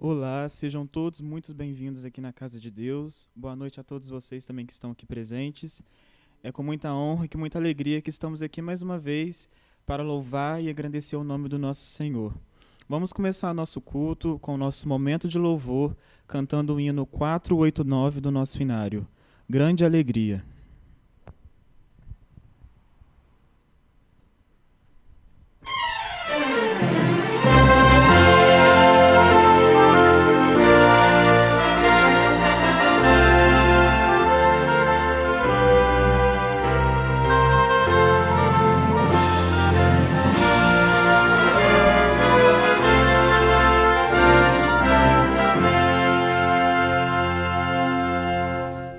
Olá, sejam todos muito bem-vindos aqui na Casa de Deus. Boa noite a todos vocês também que estão aqui presentes. É com muita honra e com muita alegria que estamos aqui mais uma vez para louvar e agradecer o nome do nosso Senhor. Vamos começar nosso culto com o nosso momento de louvor, cantando o hino 489 do nosso inário. Grande alegria.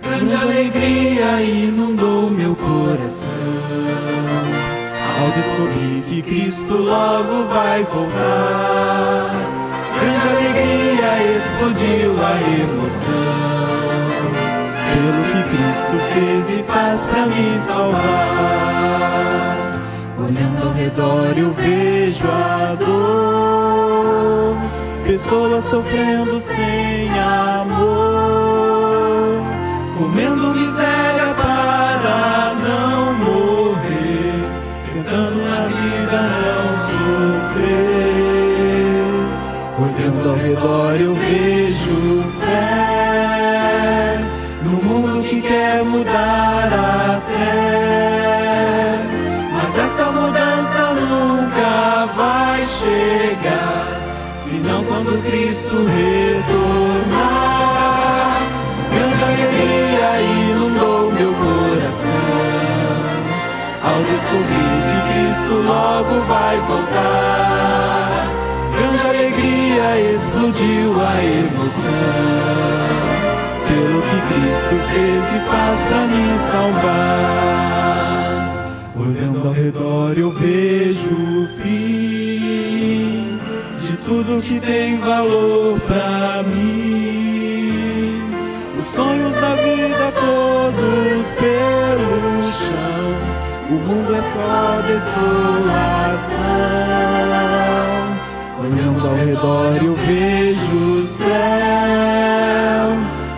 Grande alegria inundou meu coração ao descobrir que Cristo logo vai voltar. Grande alegria explodiu a emoção pelo que Cristo fez e faz pra me salvar. Olhando ao redor eu vejo a dor, pessoas sofrendo sem amor, comendo miséria para não morrer, tentando na vida não sofrer. Olhando ao redor eu vejo fé no mundo que quer mudar até, mas esta mudança nunca vai chegar, senão quando Cristo retornar. Grande alegria inundou meu coração ao descobrir que Cristo logo vai voltar. Grande alegria explodiu a emoção pelo que Cristo fez e faz pra me salvar. Olhando ao redor eu vejo o fim de tudo que tem valor pra mim. Os sonhos da vida todos pelo chão, o mundo é só desolação. Olhando ao redor eu vejo o céu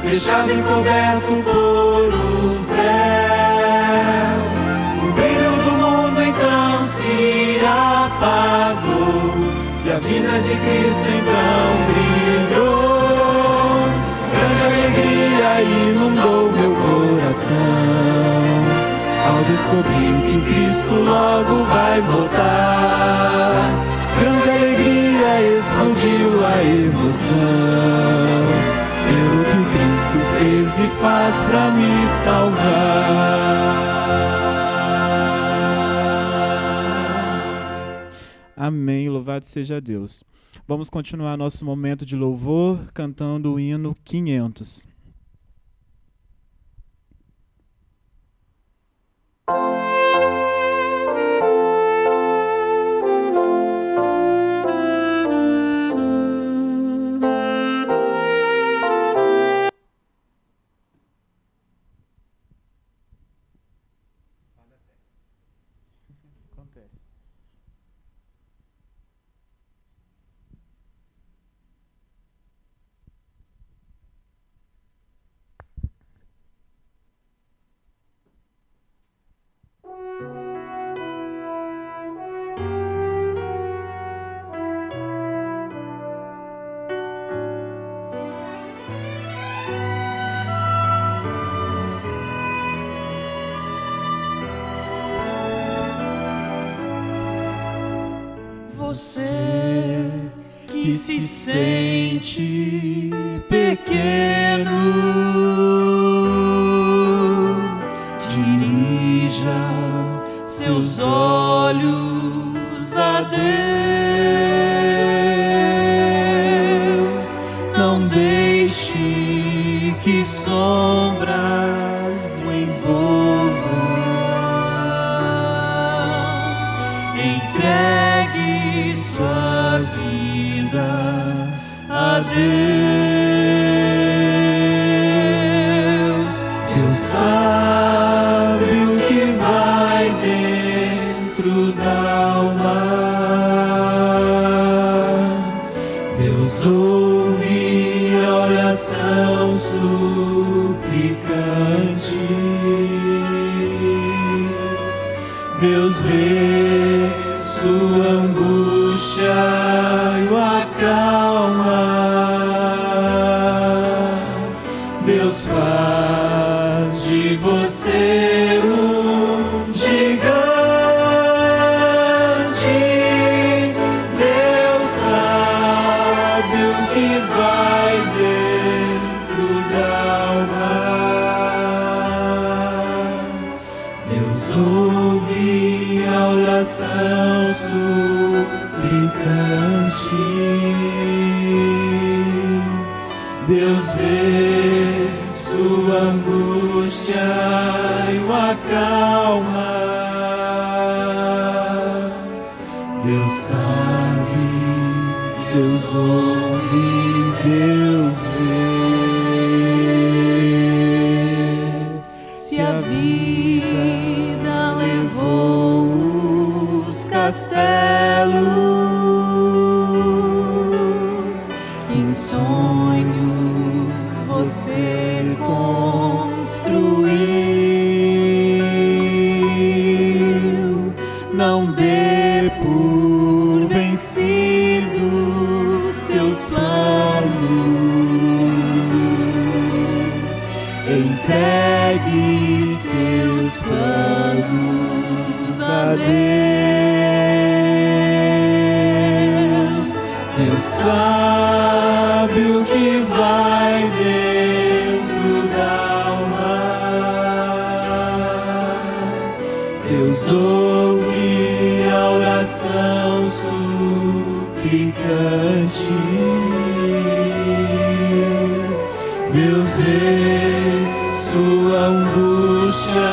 fechado e coberto por um véu. O brilho do mundo então se apagou e a vinda de Cristo então brilhou. Grande alegria inundou meu coração ao descobrir que Cristo logo vai voltar. Grande alegria explodiu a emoção pelo que Cristo fez e faz pra me salvar. Amém, louvado seja Deus. Vamos continuar nosso momento de louvor cantando o hino 500. Acontece. Você que se sente pequeno, dirija seus olhos a Deus. Não deixe que sombras o envolvam. Entregue sua vida a Deus. Deus sabe o que vai dentro da alma. Deus ouve suplicante. Deus vê sua angústia e o acalma. Deus faz de você um gigante. Deus sabe o que vai dentro da alma. Deus ouve a oração suplicante. Deus vê sua angústia e o acalma. Deus sabe, Deus ouve, Deus vê. Se a vida levou os castelos que em sonhos você construiu, não dê por vencido seus planos. Entregue seus planos a Deus. Deus sabe o que vai dentro da alma. Deus ouve a oração suplicante. Deus vê sua angústia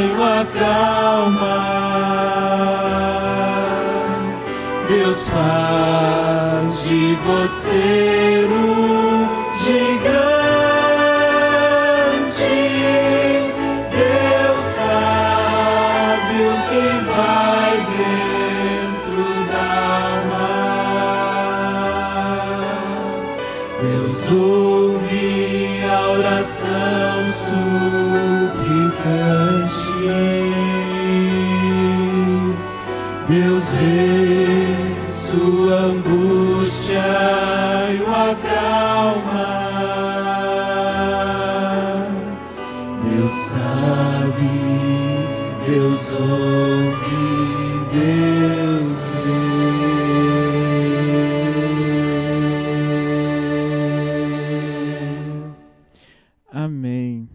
e o acalma. Deus faz de você um gigante. Deus sabe o que vai dentro da alma. Deus ouve a oração suplicante. Deus vê sua angústia e o acalma. Deus sabe, Deus ouve, Deus vê. Amém.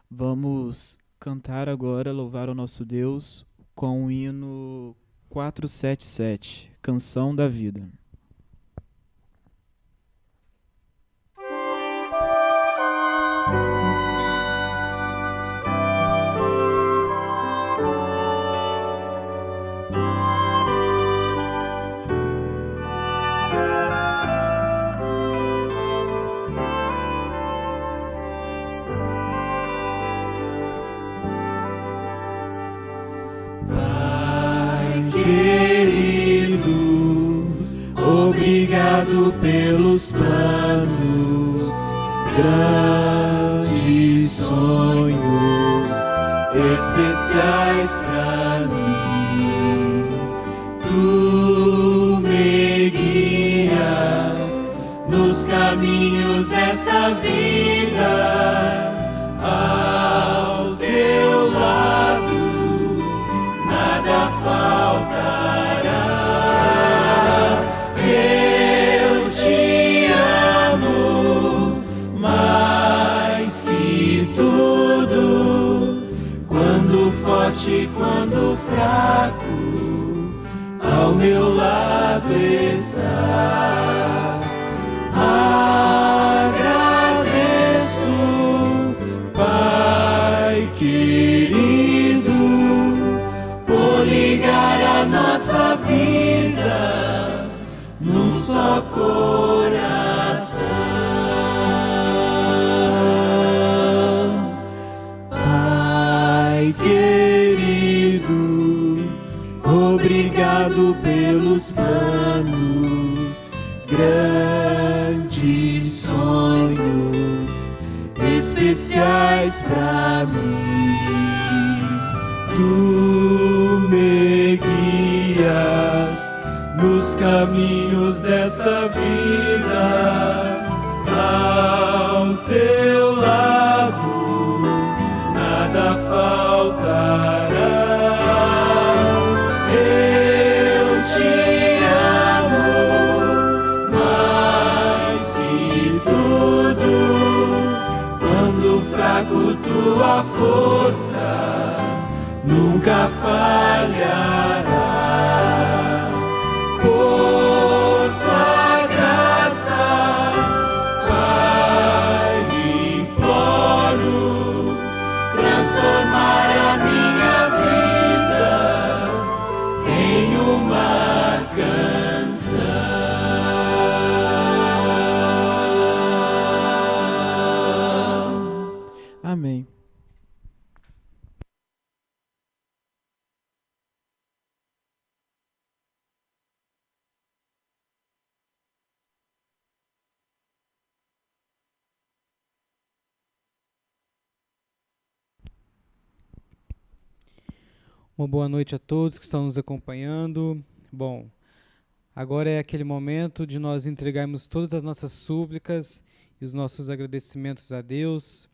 Vamos cantar agora, louvar ao nosso Deus com o hino 477, Canção da Vida. Obrigado pelos planos, grandes sonhos especiais pra mim. Tu me guias nos caminhos desta vida. Ao teu lado nada faltará. Eu te amo mais que tudo. Quando forte, quando fraco, ao meu lado estás. Agradeço, Pai querido, por ligar a nossa vida num só coração. Pai querido, obrigado pelos planos, grandes sonhos especiais pra mim. Tu me guias nos caminhos desta vida, ao teu lado nada faltará. Eu te amo mais que tudo, quando fraco tua força nunca falhará. Por tua graça, Pai, imploro transformar a minha vida em uma canção. Amém. Uma boa noite a todos que estão nos acompanhando. Bom, agora é aquele momento de nós entregarmos todas as nossas súplicas e os nossos agradecimentos a Deus.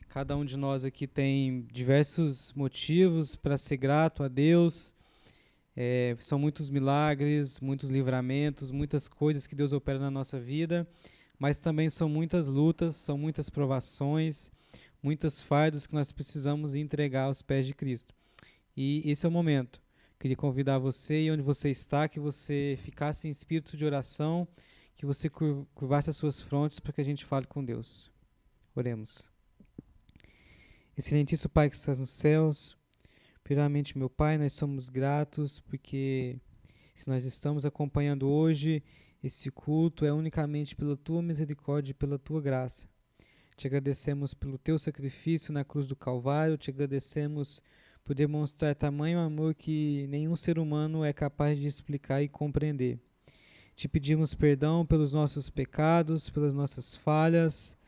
Cada um de nós aqui tem diversos motivos para ser grato a Deus. São muitos milagres, muitos livramentos, muitas coisas que Deus opera na nossa vida, mas também são muitas lutas, são muitas provações, muitos fardos que nós precisamos entregar aos pés de Cristo. E esse é o momento. Queria convidar você, e onde você está, que você ficasse em espírito de oração, que você curvasse as suas frontes para que a gente fale com Deus. Oremos. Excelentíssimo Pai que estás nos céus, primeiramente, meu Pai, nós somos gratos porque se nós estamos acompanhando hoje esse culto é unicamente pela Tua misericórdia e pela Tua graça. Te agradecemos pelo Teu sacrifício na cruz do Calvário, te agradecemos por demonstrar tamanho amor que nenhum ser humano é capaz de explicar e compreender. Te pedimos perdão pelos nossos pecados, pelas nossas falhas.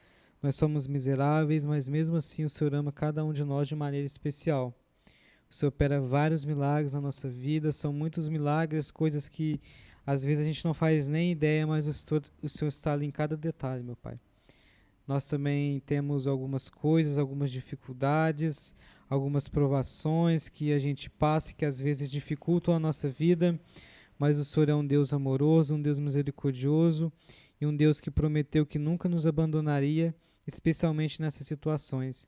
Nós somos miseráveis, mas mesmo assim o Senhor ama cada um de nós de maneira especial. O Senhor opera vários milagres na nossa vida, são muitos milagres, coisas que às vezes a gente não faz nem ideia, mas o Senhor está ali em cada detalhe, meu Pai. Nós também temos algumas coisas, algumas dificuldades, algumas provações que a gente passa e que às vezes dificultam a nossa vida, mas o Senhor é um Deus amoroso, um Deus misericordioso e um Deus que prometeu que nunca nos abandonaria, especialmente nessas situações.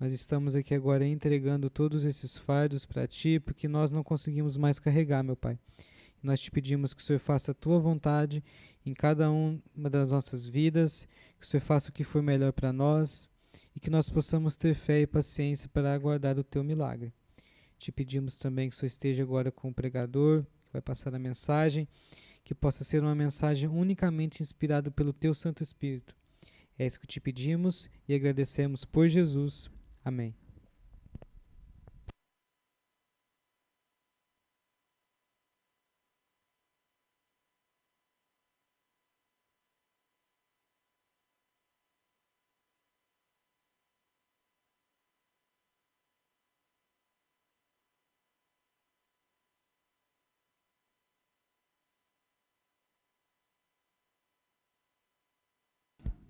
Nós estamos aqui agora entregando todos esses fardos para Ti, porque nós não conseguimos mais carregar, meu Pai. Nós te pedimos que o Senhor faça a Tua vontade em cada uma das nossas vidas, que o Senhor faça o que for melhor para nós e que nós possamos ter fé e paciência para aguardar o Teu milagre. Te pedimos também que o Senhor esteja agora com o pregador, que vai passar a mensagem, que possa ser uma mensagem unicamente inspirada pelo Teu Santo Espírito. É isso que te pedimos e agradecemos por Jesus. Amém.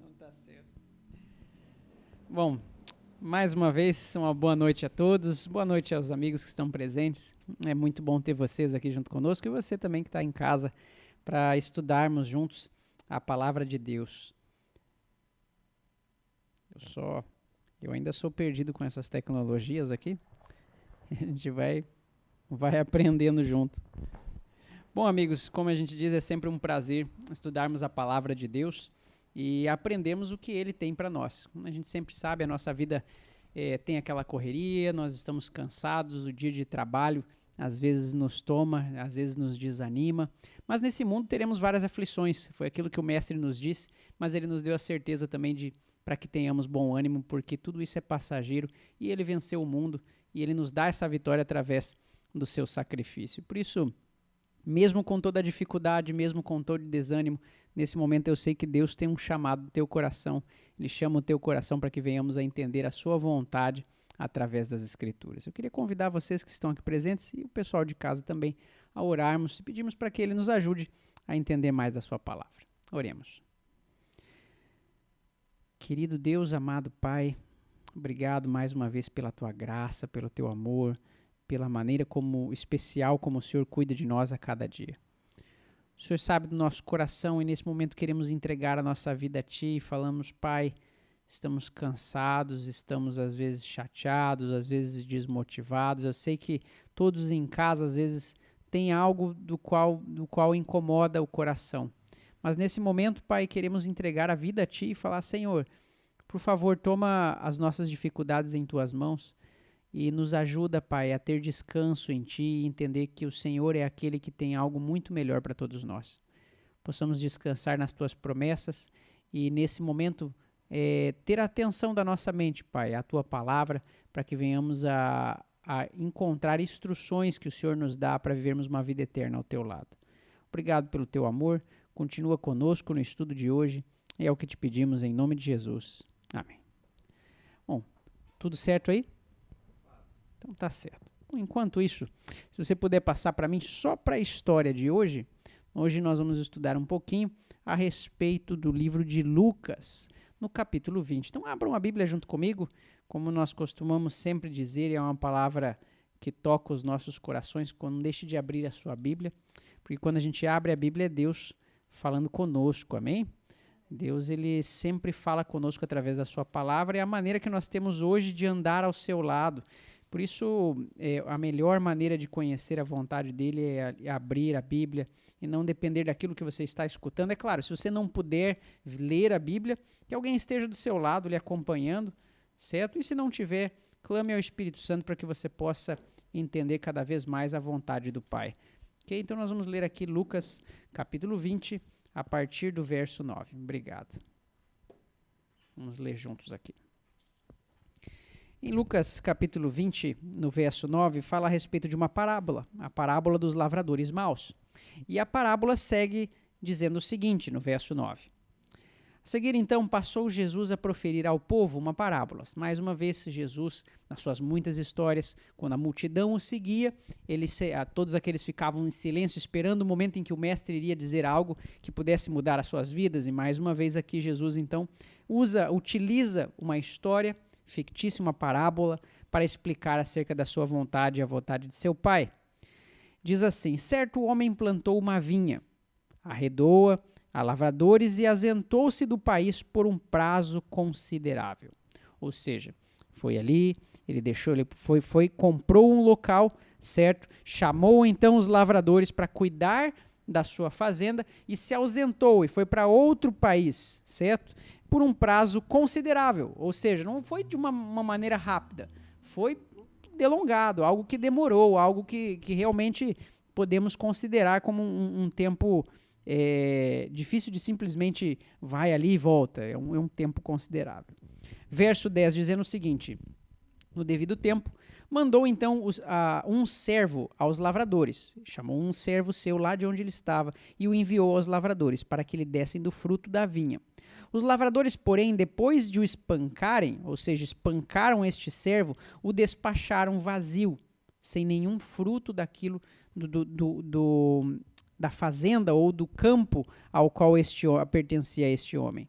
Não tá certo. Bom, mais uma vez, uma boa noite a todos, boa noite aos amigos que estão presentes. É muito bom ter vocês aqui junto conosco e você também que está em casa para estudarmos juntos a palavra de Deus. Eu ainda sou perdido com essas tecnologias aqui. A gente vai aprendendo junto. Bom, amigos, como a gente diz, é sempre um prazer estudarmos a palavra de Deus e aprendemos o que Ele tem para nós. Como a gente sempre sabe, a nossa vida tem aquela correria, nós estamos cansados, o dia de trabalho às vezes nos toma, às vezes nos desanima, mas nesse mundo teremos várias aflições, foi aquilo que o Mestre nos disse, mas Ele nos deu a certeza também para que tenhamos bom ânimo, porque tudo isso é passageiro e Ele venceu o mundo e Ele nos dá essa vitória através do seu sacrifício. Por isso, Mesmo com toda a dificuldade, mesmo com todo o desânimo, nesse momento eu sei que Deus tem um chamado no teu coração. Ele chama o teu coração para que venhamos a entender a sua vontade através das Escrituras. Eu queria convidar vocês que estão aqui presentes e o pessoal de casa também a orarmos e pedimos para que Ele nos ajude a entender mais a sua palavra. Oremos. Querido Deus, amado Pai, obrigado mais uma vez pela tua graça, pelo teu amor, pela maneira especial como o Senhor cuida de nós a cada dia. O Senhor sabe do nosso coração e nesse momento queremos entregar a nossa vida a Ti e falamos, Pai, estamos cansados, estamos às vezes chateados, às vezes desmotivados. Eu sei que todos em casa às vezes têm algo do qual incomoda o coração. Mas nesse momento, Pai, queremos entregar a vida a Ti e falar, Senhor, por favor, toma as nossas dificuldades em Tuas mãos e nos ajuda, Pai, a ter descanso em Ti e entender que o Senhor é aquele que tem algo muito melhor para todos nós. Possamos descansar nas Tuas promessas e nesse momento ter a atenção da nossa mente, Pai, à Tua palavra, para que venhamos a encontrar instruções que o Senhor nos dá para vivermos uma vida eterna ao Teu lado. Obrigado pelo Teu amor, continua conosco no estudo de hoje, e é o que te pedimos em nome de Jesus. Amém. Bom, tudo certo aí? Então tá certo. Enquanto isso, se você puder passar para mim só para a história de hoje, hoje nós vamos estudar um pouquinho a respeito do livro de Lucas, no capítulo 20. Então abram a Bíblia junto comigo, como nós costumamos sempre dizer, é uma palavra que toca os nossos corações, não deixe de abrir a sua Bíblia, porque quando a gente abre a Bíblia é Deus falando conosco, amém? Deus, ele sempre fala conosco através da sua palavra, e a maneira que nós temos hoje de andar ao seu lado. Por isso, a melhor maneira de conhecer a vontade dele é abrir a Bíblia e não depender daquilo que você está escutando. É claro, se você não puder ler a Bíblia, que alguém esteja do seu lado lhe acompanhando, certo? E se não tiver, clame ao Espírito Santo para que você possa entender cada vez mais a vontade do Pai. Ok? Então nós vamos ler aqui Lucas capítulo 20, a partir do verso 9. Obrigado. Vamos ler juntos aqui. Em Lucas capítulo 20, no verso 9, fala a respeito de uma parábola, a parábola dos lavradores maus. E a parábola segue dizendo o seguinte, no verso 9. A seguir, então, passou Jesus a proferir ao povo uma parábola. Mais uma vez, Jesus, nas suas muitas histórias, quando a multidão o seguia, todos aqueles ficavam em silêncio, esperando o momento em que o mestre iria dizer algo que pudesse mudar as suas vidas. E mais uma vez aqui, Jesus, então, utiliza uma história fictícia, uma parábola, para explicar acerca da sua vontade e a vontade de seu pai. Diz assim, certo homem plantou uma vinha, arredou-a a lavradores e asentou-se do país por um prazo considerável. Ou seja, foi ali, ele comprou um local, certo? Chamou então os lavradores para cuidar da sua fazenda e se ausentou e foi para outro país, certo? Por um prazo considerável, ou seja, não foi de uma maneira rápida, foi delongado, algo que demorou, algo que realmente podemos considerar como um tempo difícil de simplesmente vai ali e volta, é um tempo considerável. Verso 10 dizendo o seguinte, no devido tempo, mandou então um servo aos lavradores, chamou um servo seu lá de onde ele estava e o enviou aos lavradores para que lhe dessem do fruto da vinha. Os lavradores, porém, depois de o espancarem, ou seja, espancaram este servo, o despacharam vazio, sem nenhum fruto daquilo da fazenda ou do campo ao qual pertencia este homem.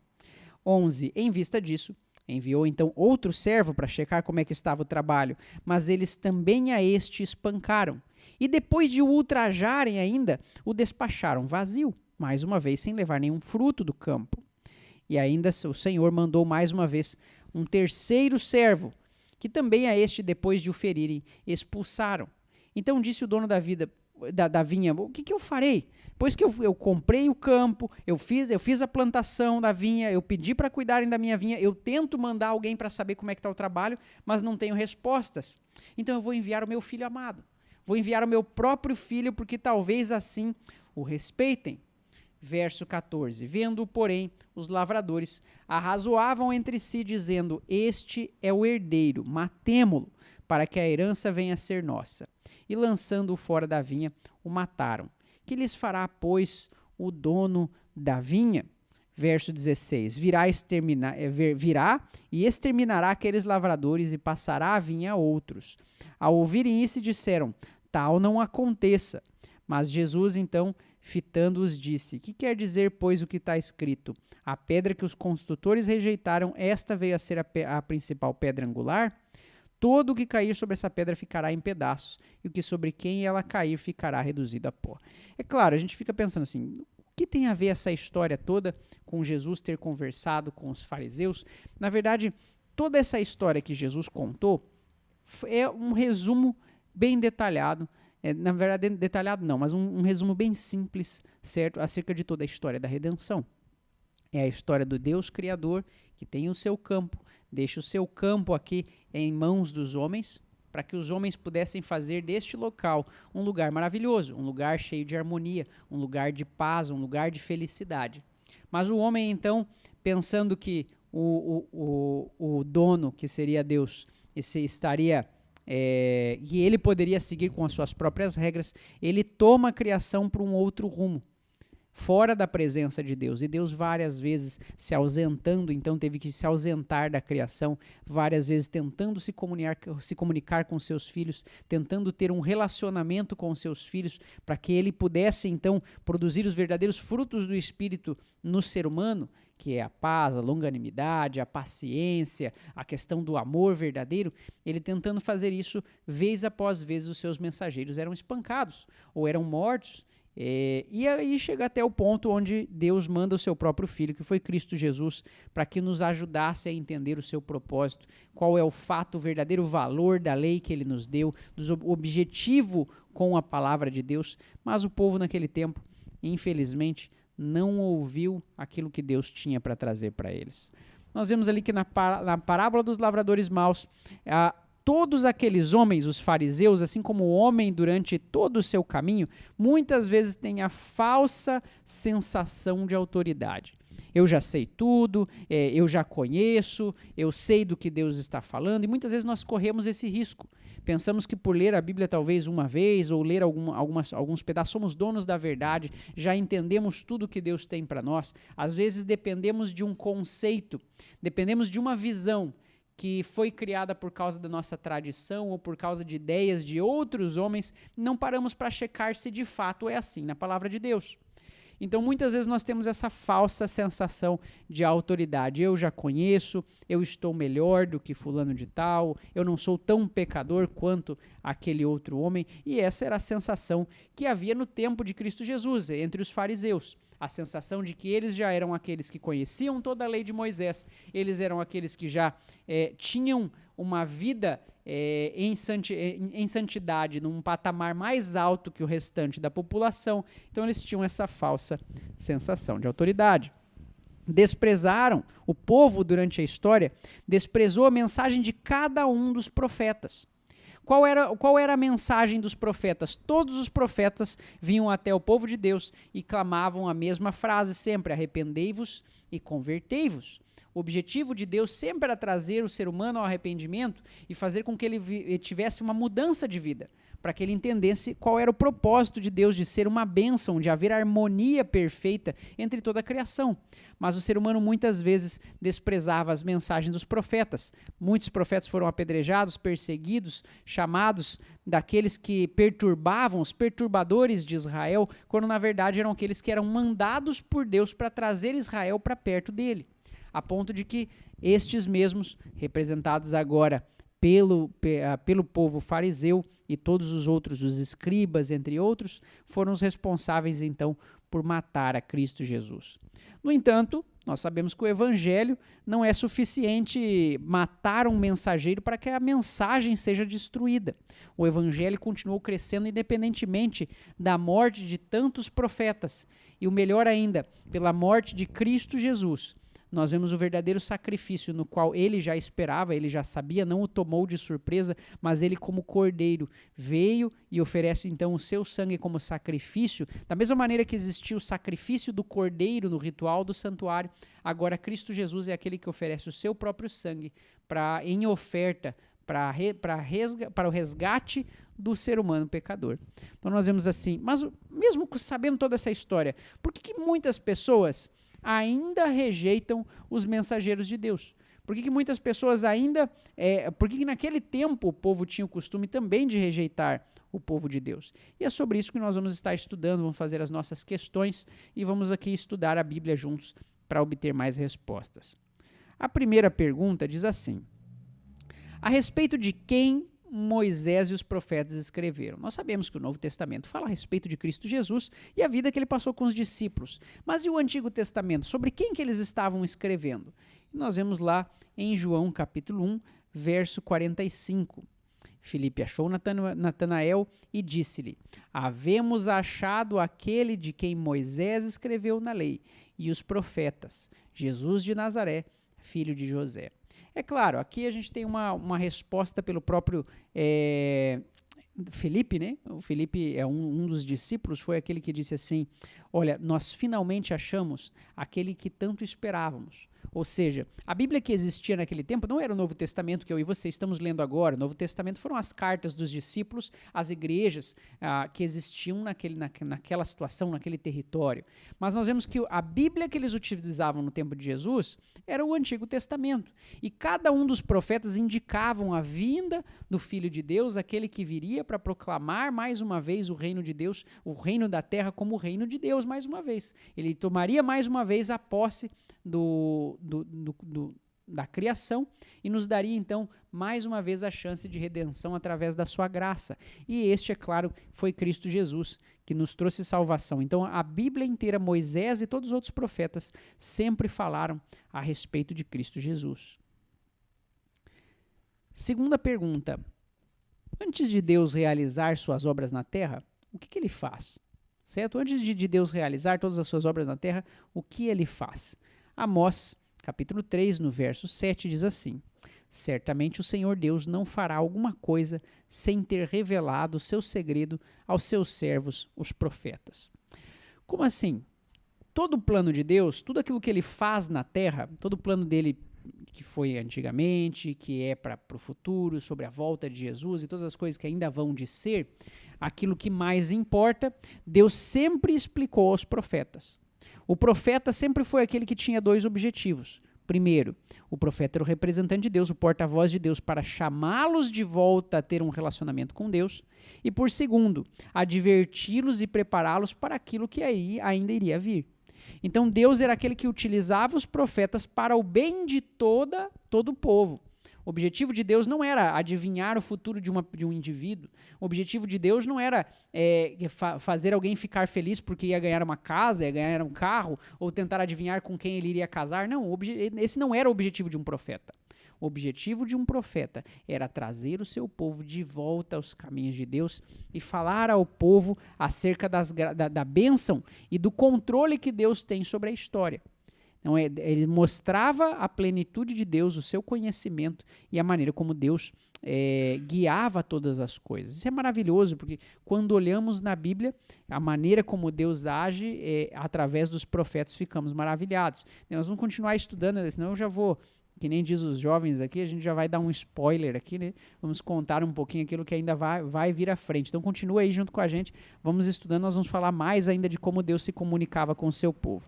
11. Em vista disso, enviou então outro servo para checar como é que estava o trabalho, mas eles também a este espancaram. E depois de o ultrajarem ainda, o despacharam vazio, mais uma vez sem levar nenhum fruto do campo. E ainda o Senhor mandou mais uma vez um terceiro servo, que também a este, depois de o ferirem, expulsaram. Então disse o dono da vinha, o que eu farei? Pois que eu comprei o campo, eu fiz a plantação da vinha, eu pedi para cuidarem da minha vinha, eu tento mandar alguém para saber como é que está o trabalho, mas não tenho respostas. Então eu vou enviar o meu filho amado, vou enviar o meu próprio filho, porque talvez assim o respeitem. Verso 14, vendo, porém, os lavradores arrazoavam entre si, dizendo, este é o herdeiro, matemo-lo, para que a herança venha a ser nossa. E lançando-o fora da vinha, o mataram. Que lhes fará, pois, o dono da vinha? Verso 16, virá e exterminará aqueles lavradores e passará a vinha a outros. Ao ouvirem isso, disseram, tal não aconteça. Mas Jesus, então, fitando-os, disse, que quer dizer, pois, o que está escrito? A pedra que os construtores rejeitaram, esta veio a ser a principal pedra angular? Todo o que cair sobre essa pedra ficará em pedaços, e o que sobre quem ela cair ficará reduzido a pó. É claro, a gente fica pensando assim, o que tem a ver essa história toda com Jesus ter conversado com os fariseus? Na verdade, toda essa história que Jesus contou é um resumo bem detalhado, na verdade, detalhado não, mas um resumo bem simples, certo? Acerca de toda a história da redenção. É a história do Deus Criador, que tem o seu campo, deixa o seu campo aqui em mãos dos homens, para que os homens pudessem fazer deste local um lugar maravilhoso, um lugar cheio de harmonia, um lugar de paz, um lugar de felicidade. Mas o homem, então, pensando que o dono, que seria Deus, estaria... e ele poderia seguir com as suas próprias regras, ele toma a criação para um outro rumo, fora da presença de Deus. E Deus várias vezes se ausentando, então teve que se ausentar da criação, várias vezes tentando se comunicar com seus filhos, tentando ter um relacionamento com seus filhos, para que ele pudesse então produzir os verdadeiros frutos do Espírito no ser humano, que é a paz, a longanimidade, a paciência, a questão do amor verdadeiro. Ele tentando fazer isso, vez após vez os seus mensageiros eram espancados ou eram mortos. E aí chega até o ponto onde Deus manda o seu próprio Filho, que foi Cristo Jesus, para que nos ajudasse a entender o seu propósito, qual é o fato, o verdadeiro valor da lei que ele nos deu, o objetivo com a palavra de Deus. Mas o povo naquele tempo, infelizmente, não ouviu aquilo que Deus tinha para trazer para eles. Nós vemos ali que na parábola dos lavradores maus, todos aqueles homens, os fariseus, assim como o homem durante todo o seu caminho, muitas vezes têm a falsa sensação de autoridade. Eu já sei tudo, eu já conheço, eu sei do que Deus está falando, e muitas vezes nós corremos esse risco. Pensamos que por ler a Bíblia talvez uma vez, ou ler alguns pedaços, somos donos da verdade, já entendemos tudo que Deus tem para nós. Às vezes dependemos de um conceito, dependemos de uma visão, que foi criada por causa da nossa tradição ou por causa de ideias de outros homens, não paramos para checar se de fato é assim na palavra de Deus. Então, muitas vezes nós temos essa falsa sensação de autoridade. Eu já conheço, eu estou melhor do que fulano de tal, eu não sou tão pecador quanto aquele outro homem. E essa era a sensação que havia no tempo de Cristo Jesus, entre os fariseus. A sensação de que eles já eram aqueles que conheciam toda a lei de Moisés, eles eram aqueles que já tinham uma vida em santidade, num patamar mais alto que o restante da população. Então eles tinham essa falsa sensação de autoridade. Desprezaram, o povo durante a história desprezou a mensagem de cada um dos profetas. Qual era a mensagem dos profetas? Todos os profetas vinham até o povo de Deus e clamavam a mesma frase sempre: arrependei-vos e convertei-vos. O objetivo de Deus sempre era trazer o ser humano ao arrependimento e fazer com que ele tivesse uma mudança de vida, para que ele entendesse qual era o propósito de Deus de ser uma bênção, de haver harmonia perfeita entre toda a criação. Mas o ser humano muitas vezes desprezava as mensagens dos profetas. Muitos profetas foram apedrejados, perseguidos, chamados daqueles que perturbavam, os perturbadores de Israel, quando na verdade eram aqueles que eram mandados por Deus para trazer Israel para perto dele. A ponto de que estes mesmos, representados agora pelo povo fariseu e todos os outros, os escribas, entre outros, foram os responsáveis, então, por matar a Cristo Jesus. No entanto, nós sabemos que o evangelho não é suficiente matar um mensageiro para que a mensagem seja destruída. O evangelho continuou crescendo independentemente da morte de tantos profetas. E o melhor ainda, pela morte de Cristo Jesus, nós vemos o verdadeiro sacrifício no qual ele já esperava, ele já sabia, não o tomou de surpresa, mas ele como cordeiro veio e oferece então o seu sangue como sacrifício. Da mesma maneira que existia o sacrifício do cordeiro no ritual do santuário, agora Cristo Jesus é aquele que oferece o seu próprio sangue em oferta para o resgate do ser humano pecador. Então nós vemos assim, mas mesmo sabendo toda essa história, por que muitas pessoas ainda rejeitam os mensageiros de Deus? Por que muitas pessoas ainda... por que naquele tempo o povo tinha o costume também de rejeitar o povo de Deus? E é sobre isso que nós vamos estar estudando, vamos fazer as nossas questões e vamos aqui estudar a Bíblia juntos para obter mais respostas. A primeira pergunta diz assim: a respeito de quem Moisés e os profetas escreveram? Nós sabemos que o Novo Testamento fala a respeito de Cristo Jesus e a vida que ele passou com os discípulos. Mas e o Antigo Testamento? Sobre quem que eles estavam escrevendo? E nós vemos lá em João capítulo 1, verso 45. Filipe achou Natanael e disse-lhe: havemos achado aquele de quem Moisés escreveu na lei e os profetas, Jesus de Nazaré, filho de José. É claro, aqui a gente tem uma resposta pelo próprio Filipe, né? O Filipe é um dos discípulos, foi aquele que disse assim: olha, nós finalmente achamos aquele que tanto esperávamos. Ou seja, a Bíblia que existia naquele tempo não era o Novo Testamento que eu e você estamos lendo agora. O Novo Testamento foram as cartas dos discípulos, as igrejas que existiam naquela situação, naquele território. Mas nós vemos que a Bíblia que eles utilizavam no tempo de Jesus era o Antigo Testamento. E cada um dos profetas indicavam a vinda do Filho de Deus, aquele que viria para proclamar mais uma vez o reino de Deus, o reino da terra como o reino de Deus mais uma vez. Ele tomaria mais uma vez a posse da criação e nos daria então mais uma vez a chance de redenção através da sua graça. E este, é claro, foi Cristo Jesus que nos trouxe salvação. Então a Bíblia inteira, Moisés e todos os outros profetas sempre falaram a respeito de Cristo Jesus. Segunda pergunta: antes de Deus realizar suas obras na terra, o que ele faz? Certo? Antes de Deus realizar todas as suas obras na terra, o que ele faz? Amós, capítulo 3, no verso 7, diz assim: certamente o Senhor Deus não fará alguma coisa sem ter revelado o seu segredo aos seus servos, os profetas. Como assim? Todo o plano de Deus, tudo aquilo que ele faz na terra, todo o plano dele que foi antigamente, que é para o futuro, sobre a volta de Jesus e todas as coisas que ainda vão de ser, aquilo que mais importa, Deus sempre explicou aos profetas. O profeta sempre foi aquele que tinha dois objetivos. Primeiro, o profeta era o representante de Deus, o porta-voz de Deus, para chamá-los de volta a ter um relacionamento com Deus. E por segundo, adverti-los e prepará-los para aquilo que aí ainda iria vir. Então Deus era aquele que utilizava os profetas para o bem de todo o povo. O objetivo de Deus não era adivinhar o futuro de um indivíduo. O objetivo de Deus não era fazer alguém ficar feliz porque ia ganhar uma casa, ia ganhar um carro, ou tentar adivinhar com quem ele iria casar. Não, esse não era o objetivo de um profeta. O objetivo de um profeta era trazer o seu povo de volta aos caminhos de Deus e falar ao povo acerca da bênção e do controle que Deus tem sobre a história. Então, ele mostrava a plenitude de Deus, o seu conhecimento e a maneira como Deus guiava todas as coisas. Isso é maravilhoso, porque quando olhamos na Bíblia, a maneira como Deus age através dos profetas, ficamos maravilhados. Nós vamos continuar estudando, senão eu já vou, que nem diz os jovens aqui, a gente já vai dar um spoiler aqui, né? Vamos contar um pouquinho aquilo que ainda vai vir à frente. Então continua aí junto com a gente, vamos estudando, nós vamos falar mais ainda de como Deus se comunicava com o seu povo.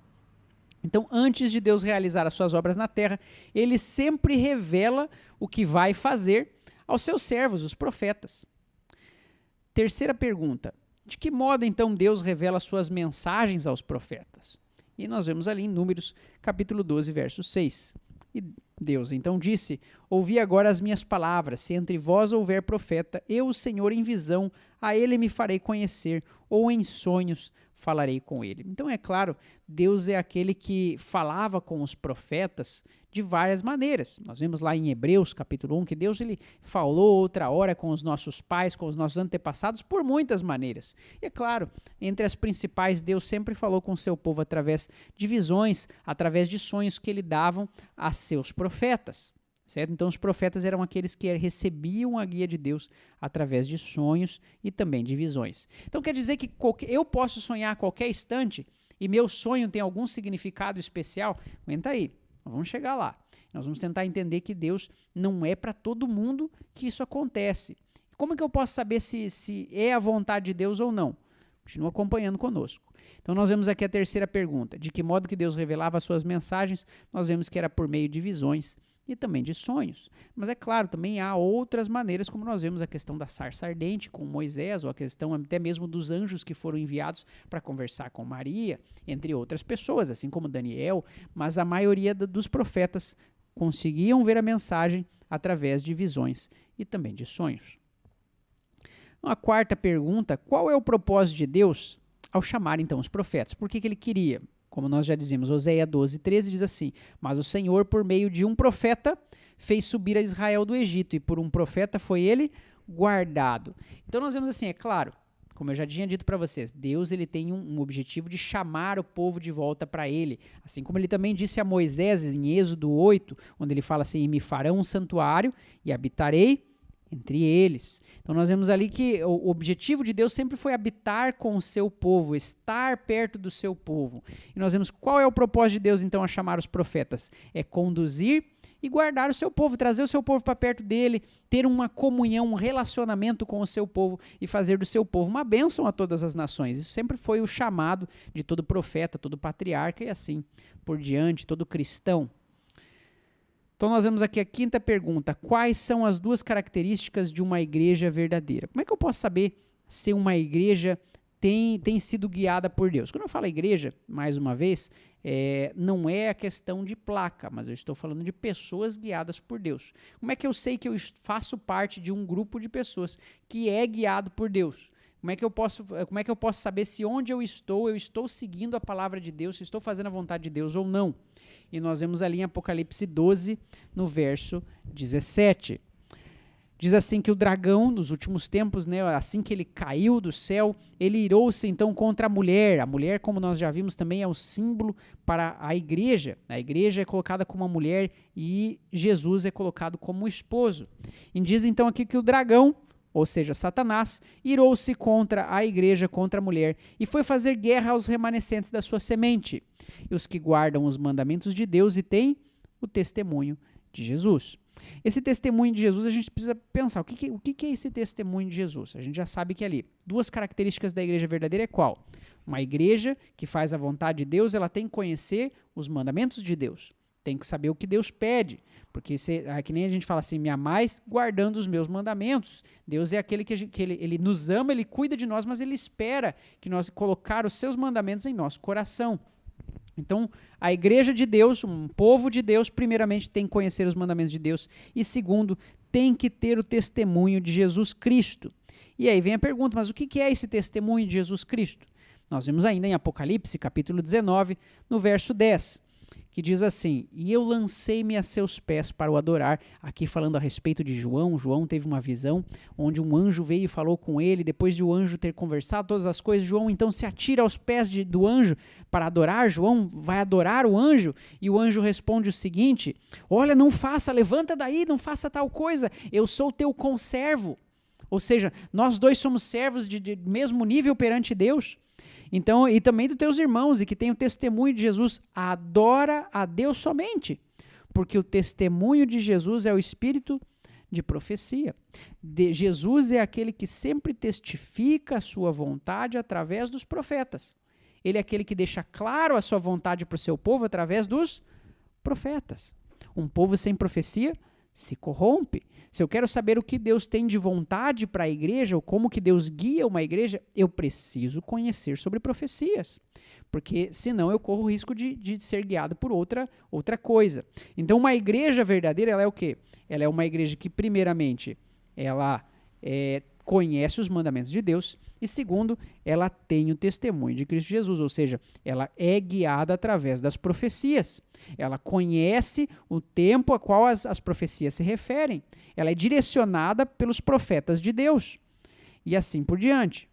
Então, antes de Deus realizar as suas obras na terra, ele sempre revela o que vai fazer aos seus servos, os profetas. Terceira pergunta: de que modo então Deus revela suas mensagens aos profetas? E nós vemos ali em Números, capítulo 12, verso 6. E Deus então disse: ouvi agora as minhas palavras, se entre vós houver profeta, eu, o Senhor, em visão, a ele me farei conhecer, ou em sonhos falarei com ele. Então é claro, Deus é aquele que falava com os profetas de várias maneiras. Nós vemos lá em Hebreus capítulo 1 que Deus ele falou outra hora com os nossos pais, com os nossos antepassados por muitas maneiras. E é claro, entre as principais, Deus sempre falou com o seu povo através de visões, através de sonhos que ele davam a seus profetas. Certo? Então os profetas eram aqueles que recebiam a guia de Deus através de sonhos e também de visões. Então quer dizer que eu posso sonhar a qualquer instante e meu sonho tem algum significado especial? Aguenta aí. Nós vamos chegar lá. Nós vamos tentar entender que Deus não é para todo mundo que isso acontece. Como é que eu posso saber se é a vontade de Deus ou não? Continua acompanhando conosco. Então nós vemos aqui a terceira pergunta. De que modo que Deus revelava as suas mensagens? Nós vemos que era por meio de visões e também de sonhos. Mas é claro, também há outras maneiras, como nós vemos a questão da sarça ardente com Moisés, ou a questão até mesmo dos anjos que foram enviados para conversar com Maria, entre outras pessoas, assim como Daniel, mas a maioria dos profetas conseguiam ver a mensagem através de visões e também de sonhos. A quarta pergunta, qual é o propósito de Deus ao chamar então os profetas? Por que ele queria? Como nós já dizemos, Oséias 12:13 diz assim: mas o Senhor, por meio de um profeta, fez subir a Israel do Egito, e por um profeta foi ele guardado. Então nós vemos assim, é claro, como eu já tinha dito para vocês, Deus ele tem um objetivo de chamar o povo de volta para ele, assim como ele também disse a Moisés em Êxodo 8, onde ele fala assim: e me farão um santuário e habitarei entre eles. Então nós vemos ali que o objetivo de Deus sempre foi habitar com o seu povo, estar perto do seu povo. E nós vemos qual é o propósito de Deus então a chamar os profetas? É conduzir e guardar o seu povo, trazer o seu povo para perto dele, ter uma comunhão, um relacionamento com o seu povo e fazer do seu povo uma bênção a todas as nações. Isso sempre foi o chamado de todo profeta, todo patriarca e assim por diante, todo cristão. Então nós vemos aqui a quinta pergunta: quais são as duas características de uma igreja verdadeira? Como é que eu posso saber se uma igreja tem sido guiada por Deus? Quando eu falo igreja, mais uma vez, não é a questão de placa, mas eu estou falando de pessoas guiadas por Deus. Como é que eu sei que eu faço parte de um grupo de pessoas que é guiado por Deus? Como é que eu posso saber se onde eu estou seguindo a palavra de Deus, se estou fazendo a vontade de Deus ou não? E nós vemos ali em Apocalipse 12, no verso 17. Diz assim que o dragão, nos últimos tempos, né, assim que ele caiu do céu, ele irou-se então contra a mulher. A mulher, como nós já vimos, também é o símbolo para a igreja. A igreja é colocada como uma mulher e Jesus é colocado como esposo. E diz então aqui que o dragão, ou seja, Satanás, irou-se contra a igreja, contra a mulher, e foi fazer guerra aos remanescentes da sua semente, e os que guardam os mandamentos de Deus e têm o testemunho de Jesus. Esse testemunho de Jesus, a gente precisa pensar, o que é esse testemunho de Jesus? A gente já sabe que ali, duas características da igreja verdadeira é qual? Uma igreja que faz a vontade de Deus, ela tem que conhecer os mandamentos de Deus, tem que saber o que Deus pede, porque que nem a gente fala assim, me amais guardando os meus mandamentos. Deus é aquele que ele nos ama, ele cuida de nós, mas ele espera que nós colocar os seus mandamentos em nosso coração. Então, a igreja de Deus, um povo de Deus, primeiramente tem que conhecer os mandamentos de Deus e segundo, tem que ter o testemunho de Jesus Cristo. E aí vem a pergunta, mas o que é esse testemunho de Jesus Cristo? Nós vemos ainda em Apocalipse, capítulo 19, no verso 10, que diz assim: e eu lancei-me a seus pés para o adorar. Aqui falando a respeito de João. João teve uma visão onde um anjo veio e falou com ele. Depois de o anjo ter conversado todas as coisas, João então se atira aos pés do anjo para adorar. João vai adorar o anjo e o anjo responde o seguinte: olha, não faça, levanta daí, não faça tal coisa, eu sou teu conservo. Ou seja, nós dois somos servos de mesmo nível perante Deus. Então, e também dos teus irmãos, e que tem o testemunho de Jesus, adora a Deus somente, porque o testemunho de Jesus é o espírito de profecia. Jesus é aquele que sempre testifica a sua vontade através dos profetas. Ele é aquele que deixa claro a sua vontade para o seu povo através dos profetas. Um povo sem profecia se corrompe. Se eu quero saber o que Deus tem de vontade para a igreja, ou como que Deus guia uma igreja, eu preciso conhecer sobre profecias, porque senão eu corro o risco de ser guiado por outra coisa. Então uma igreja verdadeira, ela é o quê? Ela é uma igreja que primeiramente, ela conhece os mandamentos de Deus, e segundo, ela tem o testemunho de Cristo Jesus, ou seja, ela é guiada através das profecias. Ela conhece o tempo a qual as profecias se referem. Ela é direcionada pelos profetas de Deus. E assim por diante.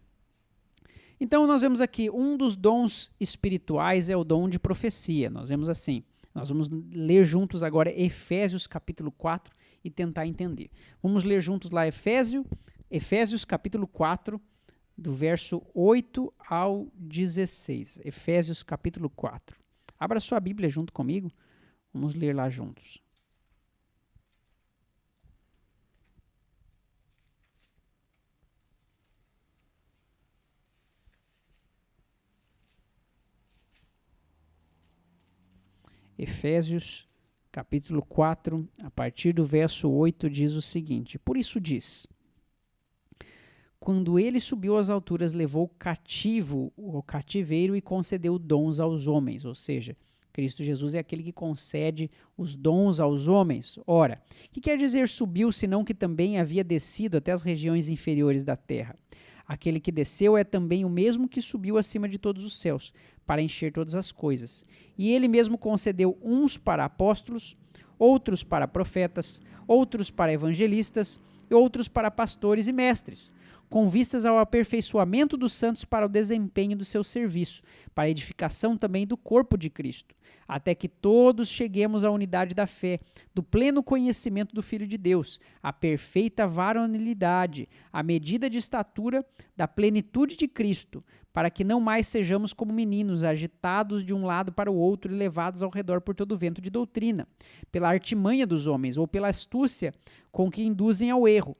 Então nós vemos aqui, um dos dons espirituais é o dom de profecia. Nós vemos assim, nós vamos ler juntos agora Efésios capítulo 4 e tentar entender. Vamos ler juntos lá Efésios capítulo 4, do verso 8 ao 16. Efésios capítulo 4. Abra sua Bíblia junto comigo. Vamos ler lá juntos. Efésios, capítulo 4, a partir do verso 8, diz o seguinte: por isso diz: quando ele subiu às alturas, levou cativo o cativeiro e concedeu dons aos homens. Ou seja, Cristo Jesus é aquele que concede os dons aos homens. Ora, o que quer dizer subiu, senão que também havia descido até as regiões inferiores da terra? Aquele que desceu é também o mesmo que subiu acima de todos os céus, para encher todas as coisas. E ele mesmo concedeu uns para apóstolos, outros para profetas, outros para evangelistas, e outros para pastores e mestres, com vistas ao aperfeiçoamento dos santos para o desempenho do seu serviço, para a edificação também do corpo de Cristo, até que todos cheguemos à unidade da fé, do pleno conhecimento do Filho de Deus, à perfeita varonilidade, à medida de estatura da plenitude de Cristo, para que não mais sejamos como meninos, agitados de um lado para o outro e levados ao redor por todo vento de doutrina, pela artimanha dos homens ou pela astúcia com que induzem ao erro,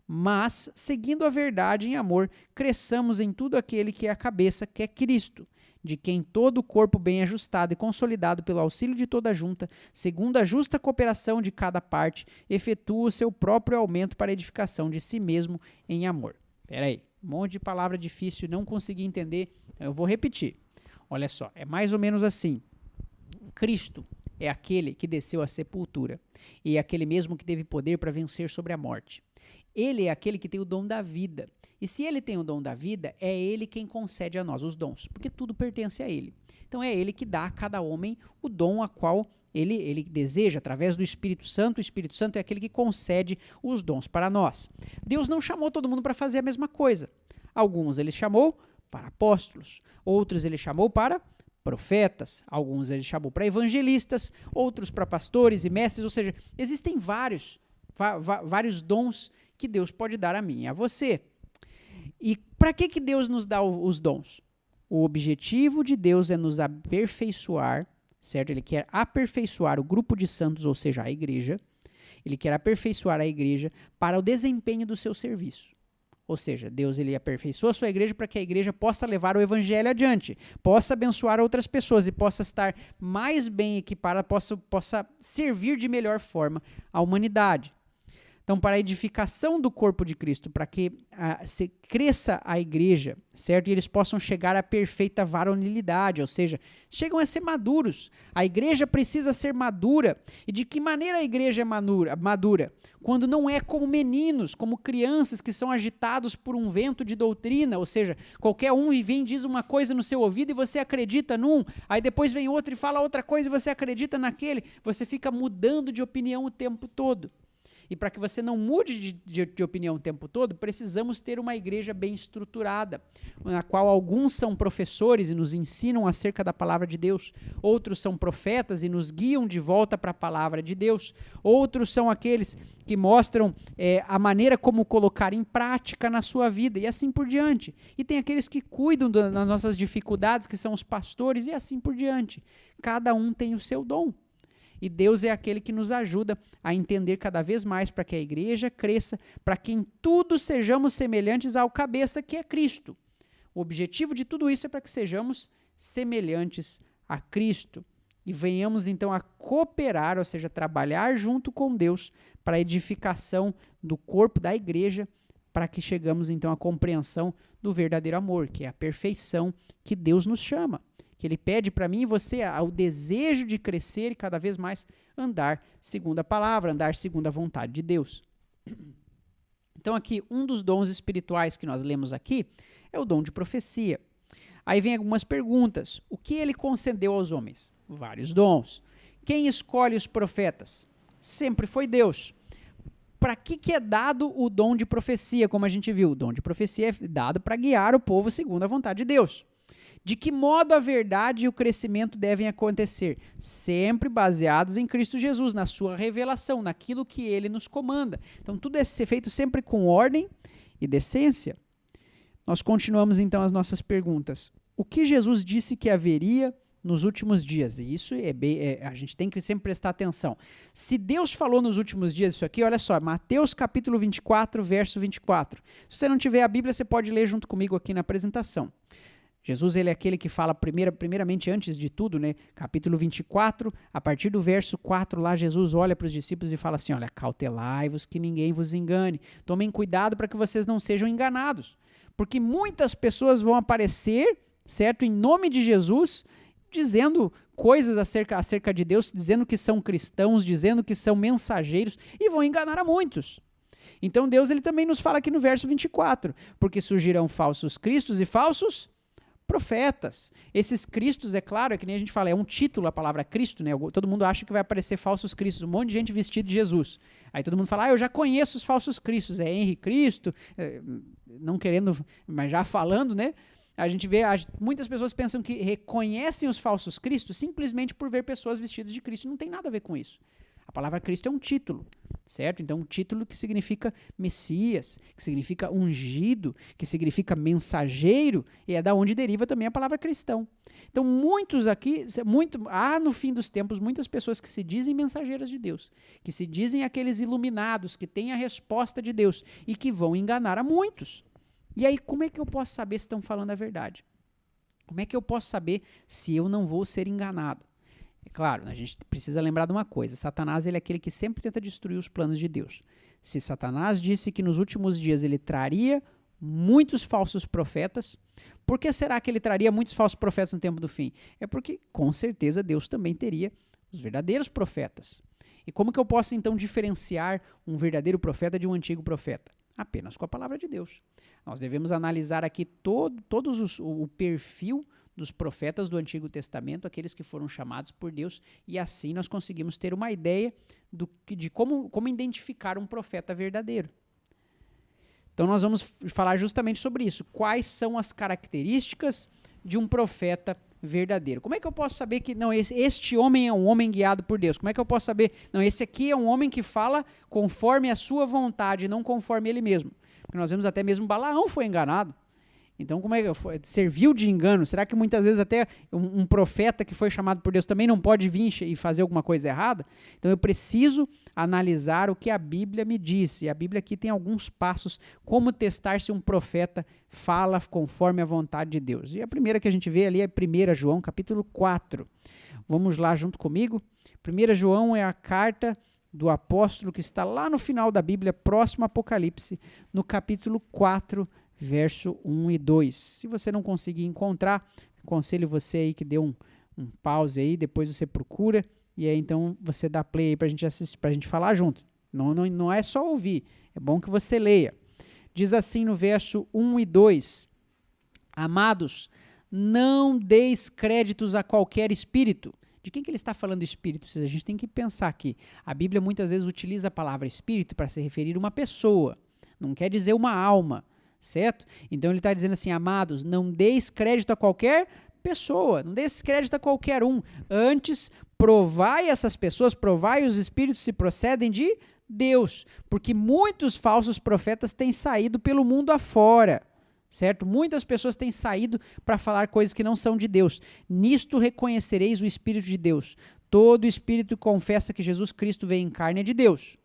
mas, seguindo a verdade em amor, cresçamos em tudo aquele que é a cabeça, que é Cristo, de quem todo o corpo bem ajustado e consolidado pelo auxílio de toda a junta, segundo a justa cooperação de cada parte, efetua o seu próprio aumento para a edificação de si mesmo em amor. Espera aí, um monte de palavra difícil, não consegui entender, então eu vou repetir. Olha só, é mais ou menos assim. Cristo é aquele que desceu à sepultura e é aquele mesmo que teve poder para vencer sobre a morte. Ele é aquele que tem o dom da vida. E se ele tem o dom da vida, é ele quem concede a nós os dons, porque tudo pertence a ele. Então é ele que dá a cada homem o dom a qual ele deseja, através do Espírito Santo. O Espírito Santo é aquele que concede os dons para nós. Deus não chamou todo mundo para fazer a mesma coisa. Alguns ele chamou para apóstolos, outros ele chamou para profetas, alguns ele chamou para evangelistas, outros para pastores e mestres, ou seja, existem vários dons que Deus pode dar a mim e a você. E para que Deus nos dá os dons? O objetivo de Deus é nos aperfeiçoar, certo? Ele quer aperfeiçoar o grupo de santos, ou seja, a igreja. Ele quer aperfeiçoar a igreja para o desempenho do seu serviço. Ou seja, Deus ele aperfeiçoa a sua igreja para que a igreja possa levar o evangelho adiante, possa abençoar outras pessoas e possa estar mais bem equipada, possa servir de melhor forma à humanidade. Então, para a edificação do corpo de Cristo, para que se cresça a igreja, certo? E eles possam chegar à perfeita varonilidade, ou seja, chegam a ser maduros. A igreja precisa ser madura. E de que maneira a igreja é madura? Quando não é como meninos, como crianças que são agitados por um vento de doutrina, ou seja, qualquer um vem e diz uma coisa no seu ouvido e você acredita num, aí depois vem outro e fala outra coisa e você acredita naquele, você fica mudando de opinião o tempo todo. E para que você não mude de opinião o tempo todo, precisamos ter uma igreja bem estruturada, na qual alguns são professores e nos ensinam acerca da palavra de Deus, outros são profetas e nos guiam de volta para a palavra de Deus, outros são aqueles que mostram a maneira como colocar em prática na sua vida e assim por diante. E tem aqueles que cuidam das nossas dificuldades, que são os pastores e assim por diante. Cada um tem o seu dom. E Deus é aquele que nos ajuda a entender cada vez mais para que a igreja cresça, para que em tudo sejamos semelhantes ao cabeça que é Cristo. O objetivo de tudo isso é para que sejamos semelhantes a Cristo e venhamos então a cooperar, ou seja, trabalhar junto com Deus para a edificação do corpo da igreja, para que chegamos então à compreensão do verdadeiro amor, que é a perfeição que Deus nos chama. Que ele pede para mim e você o desejo de crescer e cada vez mais andar segundo a palavra, andar segundo a vontade de Deus. Então aqui, um dos dons espirituais que nós lemos aqui é o dom de profecia. Aí vem algumas perguntas. O que ele concedeu aos homens? Vários dons. Quem escolhe os profetas? Sempre foi Deus. Para que é dado o dom de profecia, como a gente viu? O dom de profecia é dado para guiar o povo segundo a vontade de Deus. De que modo a verdade e o crescimento devem acontecer? Sempre baseados em Cristo Jesus, na sua revelação, naquilo que ele nos comanda. Então, tudo é feito sempre com ordem e decência. Nós continuamos, então, as nossas perguntas. O que Jesus disse que haveria nos últimos dias. E isso a gente tem que sempre prestar atenção. Se Deus falou nos últimos dias isso aqui, olha só, Mateus capítulo 24, verso 24. Se você não tiver a Bíblia, você pode ler junto comigo aqui na apresentação. Jesus, ele é aquele que fala primeiramente, antes de tudo, né? Capítulo 24, a partir do verso 4 lá, Jesus olha para os discípulos e fala assim, olha, cautelai-vos que ninguém vos engane. Tomem cuidado para que vocês não sejam enganados. Porque muitas pessoas vão aparecer, certo, em nome de Jesus, dizendo coisas acerca de Deus, dizendo que são cristãos, dizendo que são mensageiros, e vão enganar a muitos. Então Deus, ele também nos fala aqui no verso 24, porque surgirão falsos cristos e falsos profetas. Esses cristos, é claro, é que nem a gente fala, é um título a palavra Cristo, né? Todo mundo acha que vai aparecer falsos cristos, um monte de gente vestida de Jesus. Aí todo mundo fala, eu já conheço os falsos cristos, é Henri Cristo, não querendo, mas já falando, né? A gente vê, muitas pessoas pensam que reconhecem os falsos cristos simplesmente por ver pessoas vestidas de Cristo. Não tem nada a ver com isso. A palavra Cristo é um título, certo? Então, um título que significa Messias, que significa ungido, que significa mensageiro, e é da onde deriva também a palavra cristão. Então, muitos aqui, há no fim dos tempos muitas pessoas que se dizem mensageiras de Deus, que se dizem aqueles iluminados, que têm a resposta de Deus e que vão enganar a muitos. E aí, como é que eu posso saber se estão falando a verdade? Como é que eu posso saber se eu não vou ser enganado? É claro, a gente precisa lembrar de uma coisa. Satanás, ele é aquele que sempre tenta destruir os planos de Deus. Se Satanás disse que nos últimos dias ele traria muitos falsos profetas, por que será que ele traria muitos falsos profetas no tempo do fim? É porque, com certeza, Deus também teria os verdadeiros profetas. E como que eu posso, então, diferenciar um verdadeiro profeta de um antigo profeta? Apenas com a palavra de Deus. Nós devemos analisar aqui o perfil dos profetas do Antigo Testamento, aqueles que foram chamados por Deus, e assim nós conseguimos ter uma ideia de como identificar um profeta verdadeiro. Então nós vamos falar justamente sobre isso. Quais são as características de um profeta verdadeiro? Como é que eu posso saber que não, este homem é um homem guiado por Deus? Como é que eu posso saber, não, esse aqui é um homem que fala conforme a sua vontade, não conforme ele mesmo? Porque nós vemos até mesmo Balaão foi enganado. Então, como é que serviu de engano? Será que muitas vezes até um profeta que foi chamado por Deus também não pode vir e fazer alguma coisa errada? Então, eu preciso analisar o que a Bíblia me diz. E a Bíblia aqui tem alguns passos como testar se um profeta fala conforme a vontade de Deus. E a primeira que a gente vê ali é 1 João, capítulo 4. Vamos lá junto comigo. 1 João é a carta do apóstolo que está lá no final da Bíblia, próximo ao Apocalipse, no capítulo 4, verso 1 e 2. Se você não conseguir encontrar, aconselho você aí que dê um pause aí, depois você procura, e aí então você dá play aí pra gente assistir, pra gente falar junto. Não é só ouvir, é bom que você leia. Diz assim no verso 1 e 2, amados, não deis créditos a qualquer espírito. De quem que ele está falando espírito? A gente tem que pensar aqui. A Bíblia muitas vezes utiliza a palavra espírito para se referir a uma pessoa, não quer dizer uma alma. Certo? Então ele está dizendo assim, amados, não deis crédito a qualquer pessoa, não deis crédito a qualquer um. Antes, provai essas pessoas, provai os espíritos se procedem de Deus. Porque muitos falsos profetas têm saído pelo mundo afora. Certo? Muitas pessoas têm saído para falar coisas que não são de Deus. Nisto reconhecereis o Espírito de Deus. Todo espírito que confessa que Jesus Cristo veio em carne é de Deus.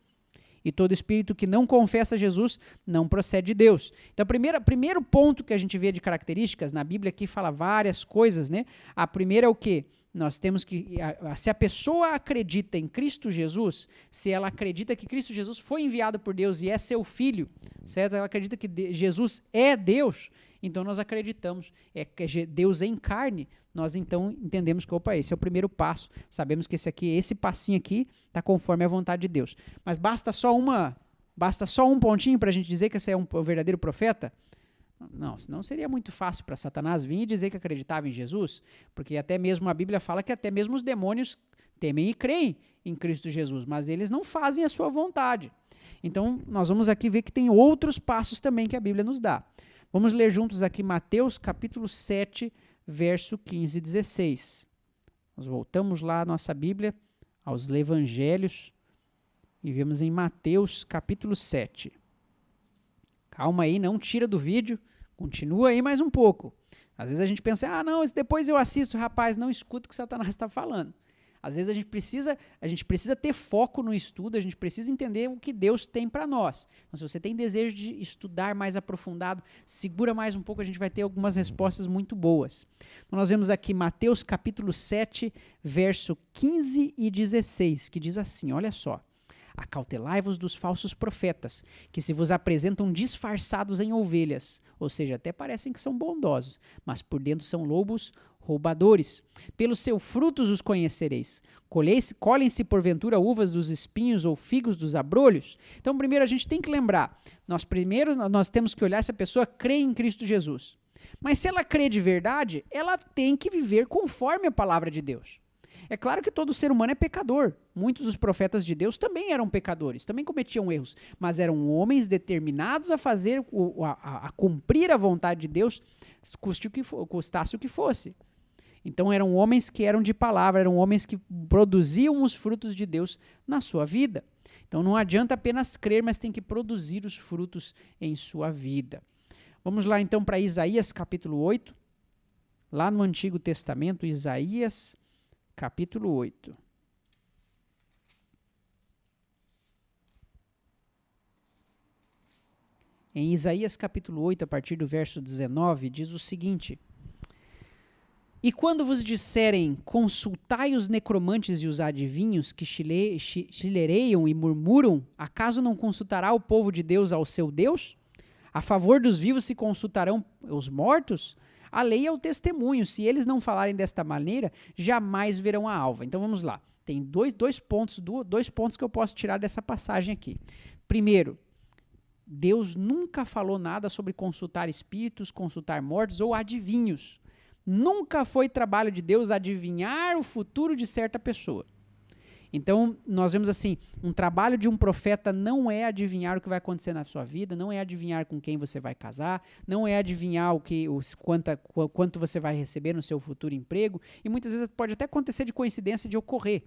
E todo espírito que não confessa Jesus não procede de Deus. Então, primeiro ponto que a gente vê de características, na Bíblia aqui fala várias coisas, né? A primeira é o quê? Nós temos que, se a pessoa acredita em Cristo Jesus, se ela acredita que Cristo Jesus foi enviado por Deus e é seu filho, certo? Ela acredita que Jesus é Deus, então nós acreditamos que Deus em carne, nós então entendemos que, esse é o primeiro passo, sabemos que esse passinho aqui está conforme a vontade de Deus. Mas basta só um pontinho para a gente dizer que esse é um verdadeiro profeta? Não, senão seria muito fácil para Satanás vir e dizer que acreditava em Jesus, porque até mesmo a Bíblia fala que até mesmo os demônios temem e creem em Cristo Jesus, mas eles não fazem a sua vontade. Então, nós vamos aqui ver que tem outros passos também que a Bíblia nos dá. Vamos ler juntos aqui Mateus capítulo 7, verso 15 e 16. Nós voltamos lá à nossa Bíblia, aos Evangelhos, e vemos em Mateus capítulo 7. Calma aí, não tira do vídeo, continua aí mais um pouco. Às vezes a gente pensa, não, isso depois eu assisto. Rapaz, não escuta o que Satanás está falando. Às vezes a gente precisa ter foco no estudo, a gente precisa entender o que Deus tem para nós. Então, se você tem desejo de estudar mais aprofundado, segura mais um pouco, a gente vai ter algumas respostas muito boas. Então, nós vemos aqui Mateus capítulo 7, verso 15 e 16, que diz assim, olha só. Acautelai-vos dos falsos profetas, que se vos apresentam disfarçados em ovelhas, ou seja, até parecem que são bondosos, mas por dentro são lobos roubadores. Pelos seus frutos os conhecereis. Colhem-se porventura uvas dos espinhos ou figos dos abrolhos? Então, primeiro a gente tem que lembrar, nós temos que olhar se a pessoa crê em Cristo Jesus. Mas se ela crê de verdade, ela tem que viver conforme a palavra de Deus. É claro que todo ser humano é pecador. Muitos dos profetas de Deus também eram pecadores, também cometiam erros, mas eram homens determinados a fazer, a cumprir a vontade de Deus, custasse o que fosse. Então eram homens que eram de palavra, eram homens que produziam os frutos de Deus na sua vida. Então não adianta apenas crer, mas tem que produzir os frutos em sua vida. Vamos lá então para Isaías capítulo 8, lá no Antigo Testamento, Isaías capítulo 8. Em Isaías capítulo 8, a partir do verso 19, diz o seguinte: E quando vos disserem, consultai os necromantes e os adivinhos que chileireiam e murmuram, acaso não consultará o povo de Deus ao seu Deus? A favor dos vivos se consultarão os mortos? A lei é o testemunho, se eles não falarem desta maneira, jamais verão a alva. Então vamos lá, tem dois pontos que eu posso tirar dessa passagem aqui. Primeiro, Deus nunca falou nada sobre consultar espíritos, consultar mortos ou adivinhos. Nunca foi trabalho de Deus adivinhar o futuro de certa pessoa. Então, nós vemos assim, um trabalho de um profeta não é adivinhar o que vai acontecer na sua vida, não é adivinhar com quem você vai casar, não é adivinhar quanto você vai receber no seu futuro emprego, e muitas vezes pode até acontecer de coincidência de ocorrer.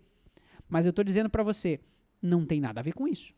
Mas eu estou dizendo para você, não tem nada a ver com isso.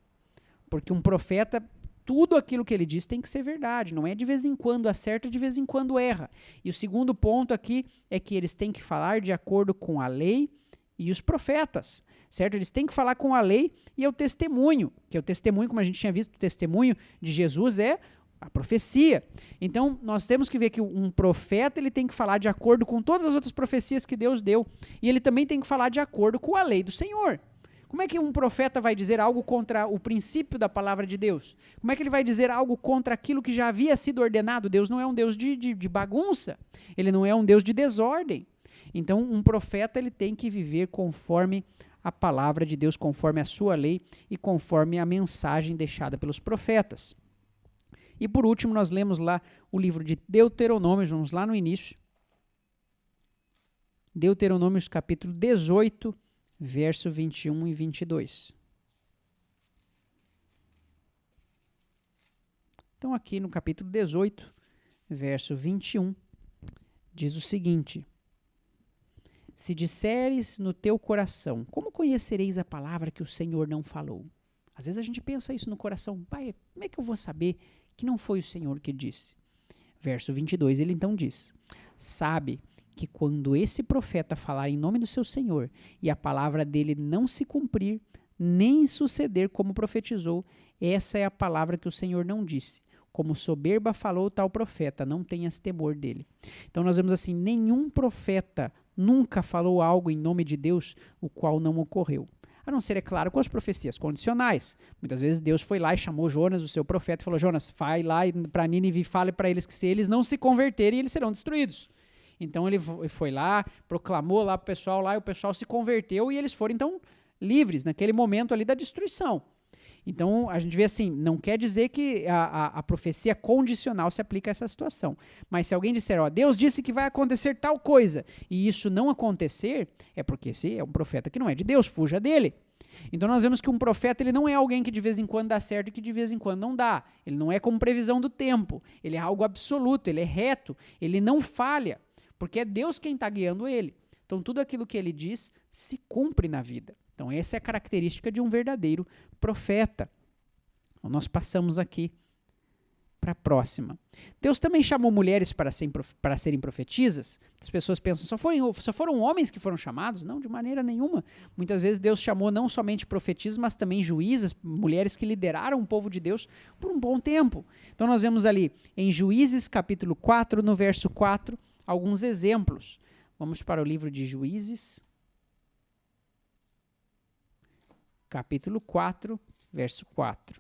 Porque um profeta, tudo aquilo que ele diz tem que ser verdade, não é de vez em quando acerta, de vez em quando erra. E o segundo ponto aqui é que eles têm que falar de acordo com a lei e os profetas, certo? Eles têm que falar com a lei e o testemunho, que é o testemunho, como a gente tinha visto, o testemunho de Jesus é a profecia. Então, nós temos que ver que um profeta ele tem que falar de acordo com todas as outras profecias que Deus deu, e ele também tem que falar de acordo com a lei do Senhor. Como é que um profeta vai dizer algo contra o princípio da palavra de Deus? Como é que ele vai dizer algo contra aquilo que já havia sido ordenado? Deus não é um Deus de bagunça, ele não é um Deus de desordem. Então, um profeta ele tem que viver conforme a palavra de Deus, conforme a sua lei e conforme a mensagem deixada pelos profetas. E por último, nós lemos lá o livro de Deuteronômio, vamos lá no início. Deuteronômio capítulo 18, verso 21 e 22. Então aqui no capítulo 18, verso 21, diz o seguinte: Se disseres no teu coração, como conhecereis a palavra que o Senhor não falou? Às vezes a gente pensa isso no coração, pai, como é que eu vou saber que não foi o Senhor que disse? Verso 22, ele então diz: Sabe que quando esse profeta falar em nome do seu Senhor e a palavra dele não se cumprir, nem suceder como profetizou, essa é a palavra que o Senhor não disse. Como soberba falou tal profeta, não tenhas temor dele. Então nós vemos assim, nenhum profeta nunca falou algo em nome de Deus, o qual não ocorreu. A não ser, é claro, com as profecias condicionais. Muitas vezes Deus foi lá e chamou Jonas, o seu profeta, e falou: Jonas, vai lá para Nínive e fale para eles que se eles não se converterem, eles serão destruídos. Então ele foi lá, proclamou lá para o pessoal lá, e o pessoal se converteu e eles foram então livres naquele momento ali da destruição. Então a gente vê assim, não quer dizer que a profecia condicional se aplica a essa situação. Mas se alguém disser, ó, Deus disse que vai acontecer tal coisa, e isso não acontecer, é porque esse é um profeta que não é de Deus, fuja dele. Então nós vemos que um profeta ele não é alguém que de vez em quando dá certo e que de vez em quando não dá. Ele não é como previsão do tempo, ele é algo absoluto, ele é reto, ele não falha, porque é Deus quem está guiando ele. Então tudo aquilo que ele diz se cumpre na vida. Então essa é a característica de um verdadeiro profeta. Então, nós passamos aqui para a próxima. Deus também chamou mulheres para serem profetisas. As pessoas pensam, só foram homens que foram chamados? Não, de maneira nenhuma. Muitas vezes Deus chamou não somente profetisas, mas também juízas, mulheres que lideraram o povo de Deus por um bom tempo. Então nós vemos ali em Juízes capítulo 4, no verso 4, alguns exemplos. Vamos para o livro de Juízes, capítulo 4, verso 4.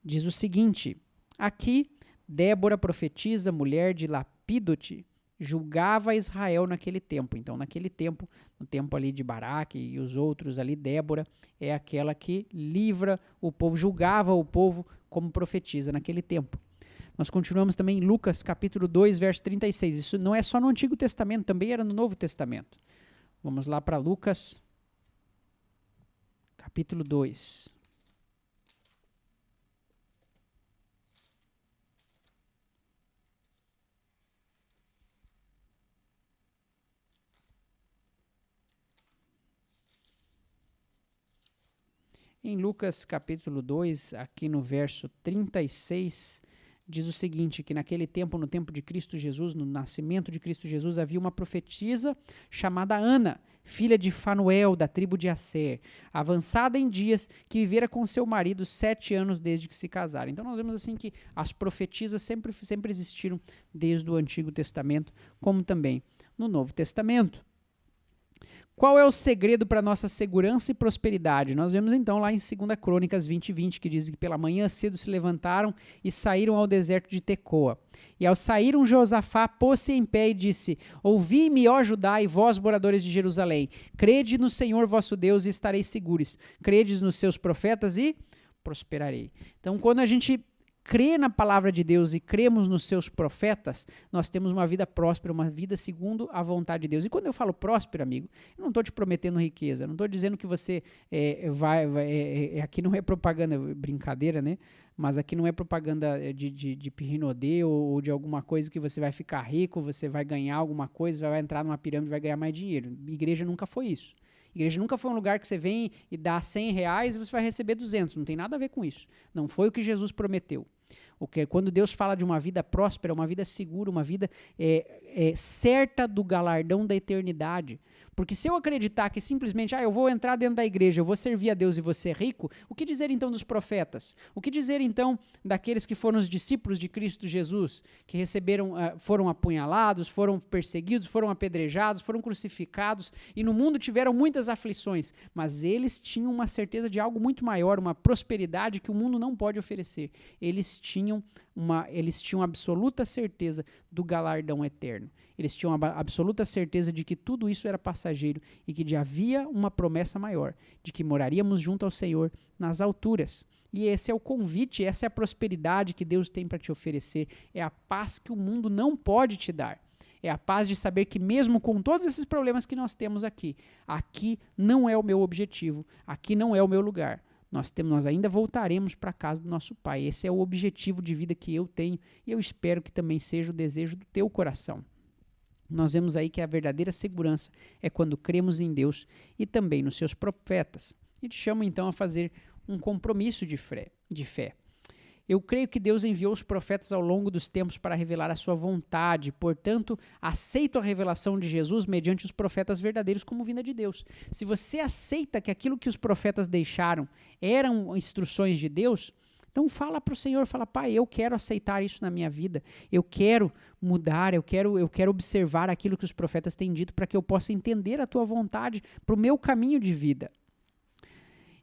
Diz o seguinte, aqui Débora, profetisa, mulher de Lapidote, julgava Israel naquele tempo. Então, naquele tempo, no tempo ali de Baraque e os outros ali, Débora é aquela que livra o povo, julgava o povo como profetisa naquele tempo. Nós continuamos também em Lucas, capítulo 2, verso 36. Isso não é só no Antigo Testamento, também era no Novo Testamento. Vamos lá para Lucas, capítulo 2. Em Lucas capítulo 2, aqui no verso 36, diz o seguinte, que naquele tempo, no tempo de Cristo Jesus, no nascimento de Cristo Jesus, havia uma profetisa chamada Ana, filha de Fanuel, da tribo de Asser, avançada em dias, que vivera com seu marido 7 anos desde que se casaram. Então nós vemos assim que as profetisas sempre existiram desde o Antigo Testamento, como também no Novo Testamento. Qual é o segredo para nossa segurança e prosperidade? Nós vemos então lá em 2 Crônicas 20:20, que diz que pela manhã cedo se levantaram e saíram ao deserto de Tecoa. E ao saíram, Josafá pôs-se em pé e disse, ouvi-me, ó Judá, e vós, moradores de Jerusalém, crede no Senhor vosso Deus e estareis seguros. Credes nos seus profetas e prosperarei. Então, quando a gente crê na palavra de Deus e cremos nos seus profetas, nós temos uma vida próspera, uma vida segundo a vontade de Deus. E quando eu falo próspero, amigo, eu não estou te prometendo riqueza, não estou dizendo que você aqui não é propaganda, brincadeira, né? Mas aqui não é propaganda de Pirrinodê ou de alguma coisa que você vai ficar rico, você vai ganhar alguma coisa, vai entrar numa pirâmide e vai ganhar mais dinheiro. Igreja nunca foi isso. Igreja nunca foi um lugar que você vem e dá R$100 e você vai receber 200. Não tem nada a ver com isso. Não foi o que Jesus prometeu. Quando Deus fala de uma vida próspera, uma vida segura, uma vida certa do galardão da eternidade. Porque se eu acreditar que simplesmente, eu vou entrar dentro da igreja, eu vou servir a Deus e vou ser rico, o que dizer então dos profetas? O que dizer então daqueles que foram os discípulos de Cristo Jesus, que foram apunhalados, foram perseguidos, foram apedrejados, foram crucificados e no mundo tiveram muitas aflições, mas eles tinham uma certeza de algo muito maior, uma prosperidade que o mundo não pode oferecer. Eles tinham absoluta certeza do galardão eterno. Eles tinham absoluta certeza de que tudo isso era passageiro e que havia uma promessa maior, de que moraríamos junto ao Senhor nas alturas. E esse é o convite, essa é a prosperidade que Deus tem para te oferecer, é a paz que o mundo não pode te dar. É a paz de saber que mesmo com todos esses problemas que nós temos aqui não é o meu objetivo, aqui não é o meu lugar. Nós ainda voltaremos para a casa do nosso Pai. Esse é o objetivo de vida que eu tenho e eu espero que também seja o desejo do teu coração. Nós vemos aí que a verdadeira segurança é quando cremos em Deus e também nos seus profetas. E te chamo então a fazer um compromisso de fé. Eu creio que Deus enviou os profetas ao longo dos tempos para revelar a sua vontade, portanto, aceito a revelação de Jesus mediante os profetas verdadeiros como vinda de Deus. Se você aceita que aquilo que os profetas deixaram eram instruções de Deus, então fala para o Senhor, fala, Pai, eu quero aceitar isso na minha vida, eu quero mudar, eu quero observar aquilo que os profetas têm dito para que eu possa entender a tua vontade para o meu caminho de vida.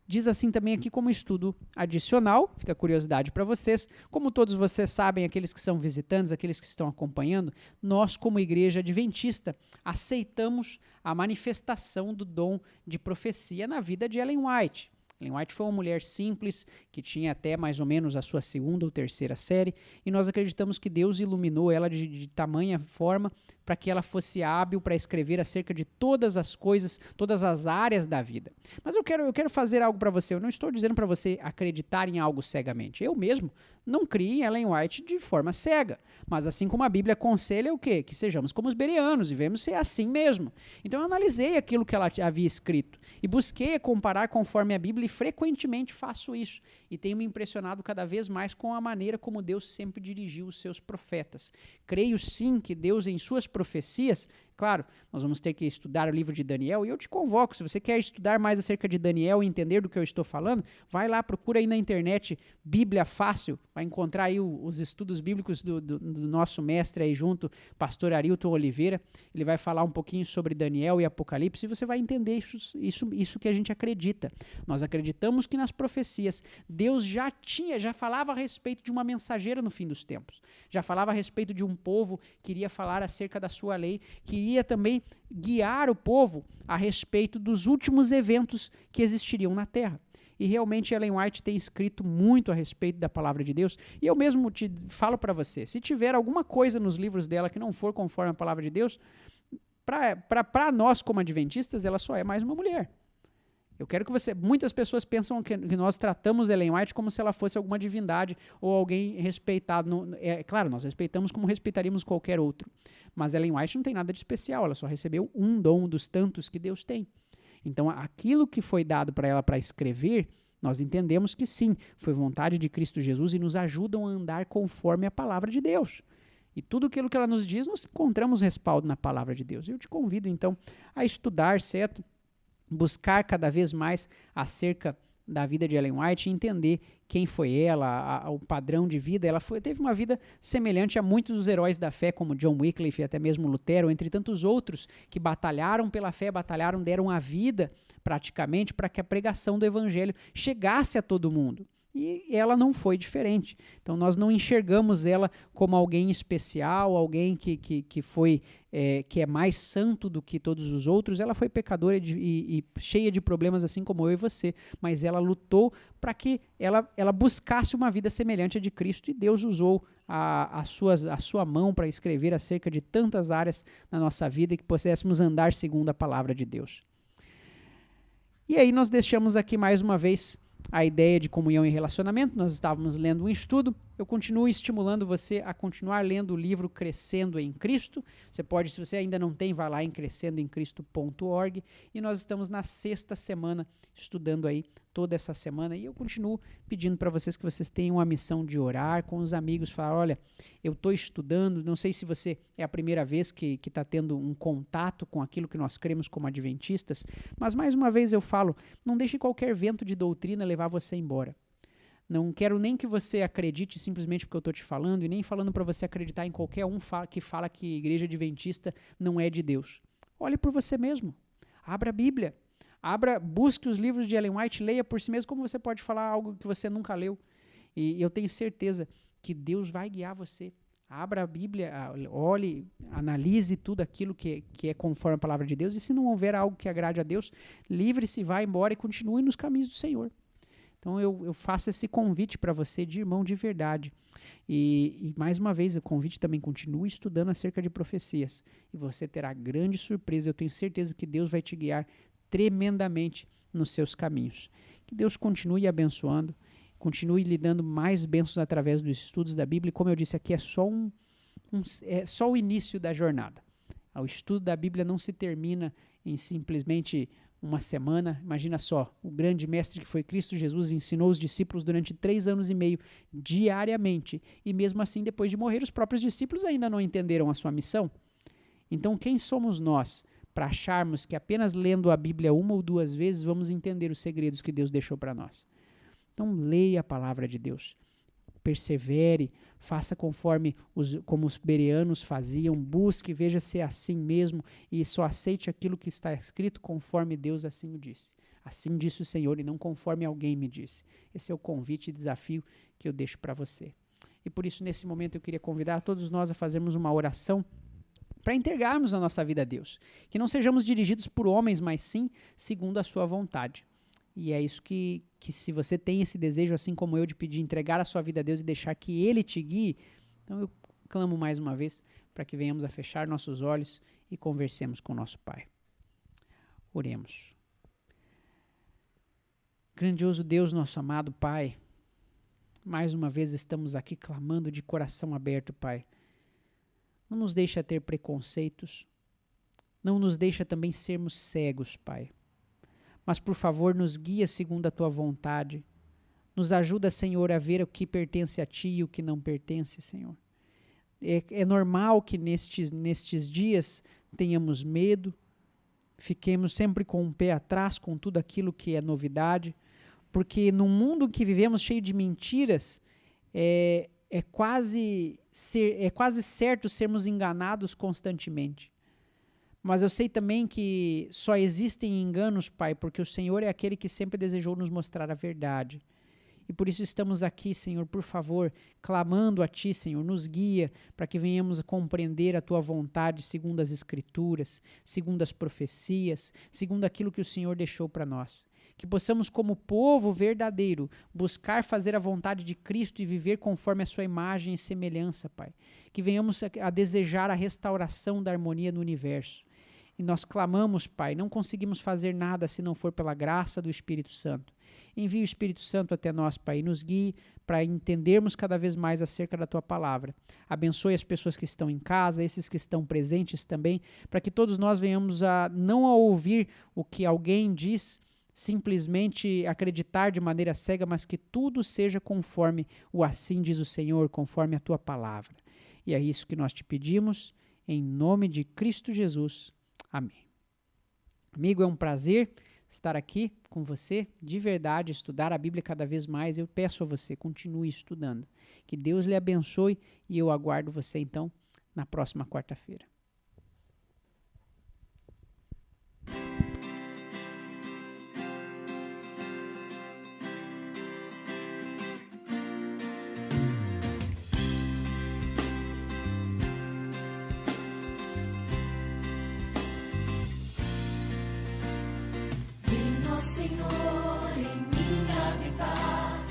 Diz assim também aqui como estudo adicional, fica a curiosidade para vocês, como todos vocês sabem, aqueles que são visitantes, aqueles que estão acompanhando, nós como igreja adventista aceitamos a manifestação do dom de profecia na vida de Ellen White. Ellen White foi uma mulher simples, que tinha até mais ou menos a sua 2ª ou 3ª série, e nós acreditamos que Deus iluminou ela de tamanha forma para que ela fosse hábil para escrever acerca de todas as coisas, todas as áreas da vida. Mas eu quero fazer algo para você. Eu não estou dizendo para você acreditar em algo cegamente. Eu mesmo não crie em Ellen White de forma cega. Mas assim como a Bíblia aconselha o quê? Que sejamos como os bereanos e devemos ser assim mesmo. Então eu analisei aquilo que ela havia escrito e busquei comparar conforme a Bíblia e frequentemente faço isso. E tenho me impressionado cada vez mais com a maneira como Deus sempre dirigiu os seus profetas. Creio sim que Deus em suas profecias, claro, nós vamos ter que estudar o livro de Daniel e eu te convoco, se você quer estudar mais acerca de Daniel e entender do que eu estou falando, vai lá, procura aí na internet Bíblia Fácil, vai encontrar aí os estudos bíblicos do nosso mestre aí junto, pastor Arilton Oliveira, ele vai falar um pouquinho sobre Daniel e Apocalipse e você vai entender isso que a gente acredita. Nós acreditamos que nas profecias Deus já falava a respeito de uma mensageira no fim dos tempos, já falava a respeito de um povo que iria falar acerca da sua lei, que iria também guiar o povo a respeito dos últimos eventos que existiriam na Terra. E realmente Ellen White tem escrito muito a respeito da palavra de Deus, e eu mesmo te falo para você, se tiver alguma coisa nos livros dela que não for conforme a palavra de Deus, para nós como adventistas, ela só é mais uma mulher. Eu quero que muitas pessoas pensam que nós tratamos Ellen White como se ela fosse alguma divindade ou alguém respeitado. Claro, nós respeitamos como respeitaríamos qualquer outro. Mas Ellen White não tem nada de especial, ela só recebeu um dom dos tantos que Deus tem. Então, aquilo que foi dado para ela para escrever, nós entendemos que sim, foi vontade de Cristo Jesus e nos ajudam a andar conforme a palavra de Deus. E tudo aquilo que ela nos diz, nós encontramos respaldo na palavra de Deus. Eu te convido, então, a estudar, certo? Buscar cada vez mais acerca da vida de Ellen White e entender quem foi ela, o padrão de vida. Ela teve uma vida semelhante a muitos dos heróis da fé, como John Wycliffe e até mesmo Lutero, entre tantos outros que batalharam pela fé, deram a vida praticamente para que a pregação do evangelho chegasse a todo mundo. E ela não foi diferente. Então nós não enxergamos ela como alguém especial, alguém que é mais santo do que todos os outros. Ela foi pecadora e cheia de problemas, assim como eu e você. Mas ela lutou para que ela buscasse uma vida semelhante à de Cristo. E Deus usou a sua mão para escrever acerca de tantas áreas na nossa vida e que pudéssemos andar segundo a palavra de Deus. E aí nós deixamos aqui mais uma vez a ideia de comunhão e relacionamento. Nós estávamos lendo um estudo. Eu continuo estimulando você a continuar lendo o livro Crescendo em Cristo. Você pode, se você ainda não tem, vai lá em crescendoemcristo.org. E nós estamos na 6ª semana, estudando aí toda essa semana. E eu continuo pedindo para vocês que vocês tenham a missão de orar com os amigos. Falar, olha, eu estou estudando, não sei se você é a primeira vez que está tendo um contato com aquilo que nós cremos como adventistas, mas mais uma vez eu falo, não deixe qualquer vento de doutrina levar você embora. Não quero nem que você acredite simplesmente porque eu estou te falando e nem falando para você acreditar em qualquer um que fala que a igreja adventista não é de Deus. Olhe por você mesmo. Abra a Bíblia. Busque os livros de Ellen White, leia por si mesmo, como você pode falar algo que você nunca leu. E eu tenho certeza que Deus vai guiar você. Abra a Bíblia, olhe, analise tudo aquilo que é conforme a palavra de Deus. E se não houver algo que agrade a Deus, livre-se, vá embora e continue nos caminhos do Senhor. Então eu faço esse convite para você de irmão de verdade. E mais uma vez, o convite também continue estudando acerca de profecias. E você terá grande surpresa. Eu tenho certeza que Deus vai te guiar tremendamente nos seus caminhos. Que Deus continue abençoando, continue lhe dando mais bênçãos através dos estudos da Bíblia. E como eu disse aqui, é só o início da jornada. O estudo da Bíblia não se termina em simplesmente uma semana. Imagina só, o grande mestre que foi Cristo Jesus ensinou os discípulos durante 3 anos e meio, diariamente. E mesmo assim, depois de morrer, os próprios discípulos ainda não entenderam a sua missão. Então, quem somos nós para acharmos que apenas lendo a Bíblia 1 ou 2 vezes vamos entender os segredos que Deus deixou para nós? Então, leia a palavra de Deus. Persevere, faça como os bereanos faziam, busque, veja se é assim mesmo e só aceite aquilo que está escrito conforme Deus assim o disse. Assim disse o Senhor e não conforme alguém me disse. Esse é o convite e desafio que eu deixo para você. E por isso, nesse momento, eu queria convidar todos nós a fazermos uma oração para entregarmos a nossa vida a Deus. Que não sejamos dirigidos por homens, mas sim segundo a sua vontade. E é isso que se você tem esse desejo, assim como eu, de pedir, entregar a sua vida a Deus e deixar que Ele te guie, então eu clamo mais uma vez para que venhamos a fechar nossos olhos e conversemos com nosso Pai. Oremos. Grandioso Deus, nosso amado Pai, mais uma vez estamos aqui clamando de coração aberto, Pai. Não nos deixa ter preconceitos, não nos deixa também sermos cegos, Pai. Mas, por favor, nos guia segundo a Tua vontade. Nos ajuda, Senhor, a ver o que pertence a Ti e o que não pertence, Senhor. É normal que nestes dias tenhamos medo, fiquemos sempre com o pé atrás com tudo aquilo que é novidade, porque no mundo que vivemos cheio de mentiras, é quase certo sermos enganados constantemente. Mas eu sei também que só existem enganos, Pai, porque o Senhor é aquele que sempre desejou nos mostrar a verdade. E por isso estamos aqui, Senhor, por favor, clamando a Ti, Senhor, nos guia para que venhamos a compreender a Tua vontade segundo as Escrituras, segundo as profecias, segundo aquilo que o Senhor deixou para nós. Que possamos, como povo verdadeiro, buscar fazer a vontade de Cristo e viver conforme a Sua imagem e semelhança, Pai. Que venhamos a desejar a restauração da harmonia no universo. E nós clamamos, Pai, não conseguimos fazer nada se não for pela graça do Espírito Santo. Envie o Espírito Santo até nós, Pai, e nos guie para entendermos cada vez mais acerca da Tua palavra. Abençoe as pessoas que estão em casa, esses que estão presentes também, para que todos nós venhamos não a ouvir o que alguém diz, simplesmente acreditar de maneira cega, mas que tudo seja conforme o assim diz o Senhor, conforme a Tua palavra. E é isso que nós te pedimos, em nome de Cristo Jesus. Amém. Amigo, é um prazer estar aqui com você, de verdade, estudar a Bíblia cada vez mais. Eu peço a você, continue estudando. Que Deus lhe abençoe e eu aguardo você, então, na próxima quarta-feira. Senhor, em mim habitar,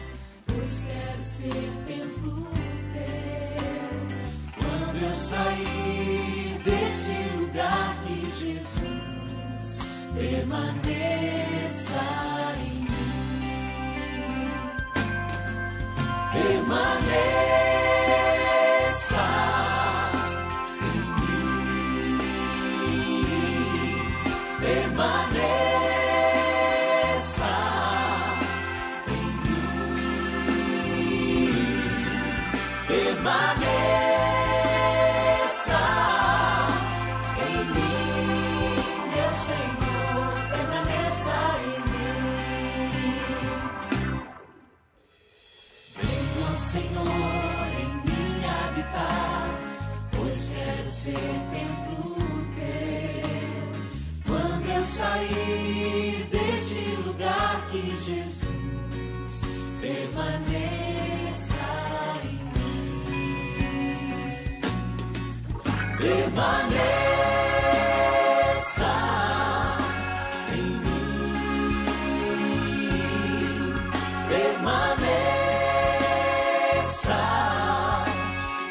pois quero ser templo Teu. Quando eu sair deste lugar, que Jesus permaneça em mim. Permaneça em mim. Permaneça. Permaneça em mim, meu Senhor, permaneça em mim. Venha, Senhor, em mim habitar, pois quero ser templo Teu. Quando eu sair deste lugar, que Jesus permaneça. Permaneça em mim, permaneça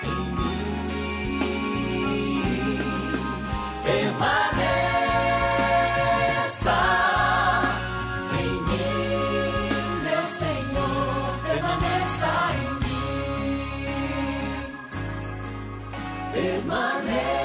em mim, permaneça em mim, meu Senhor, permaneça em mim, permaneça.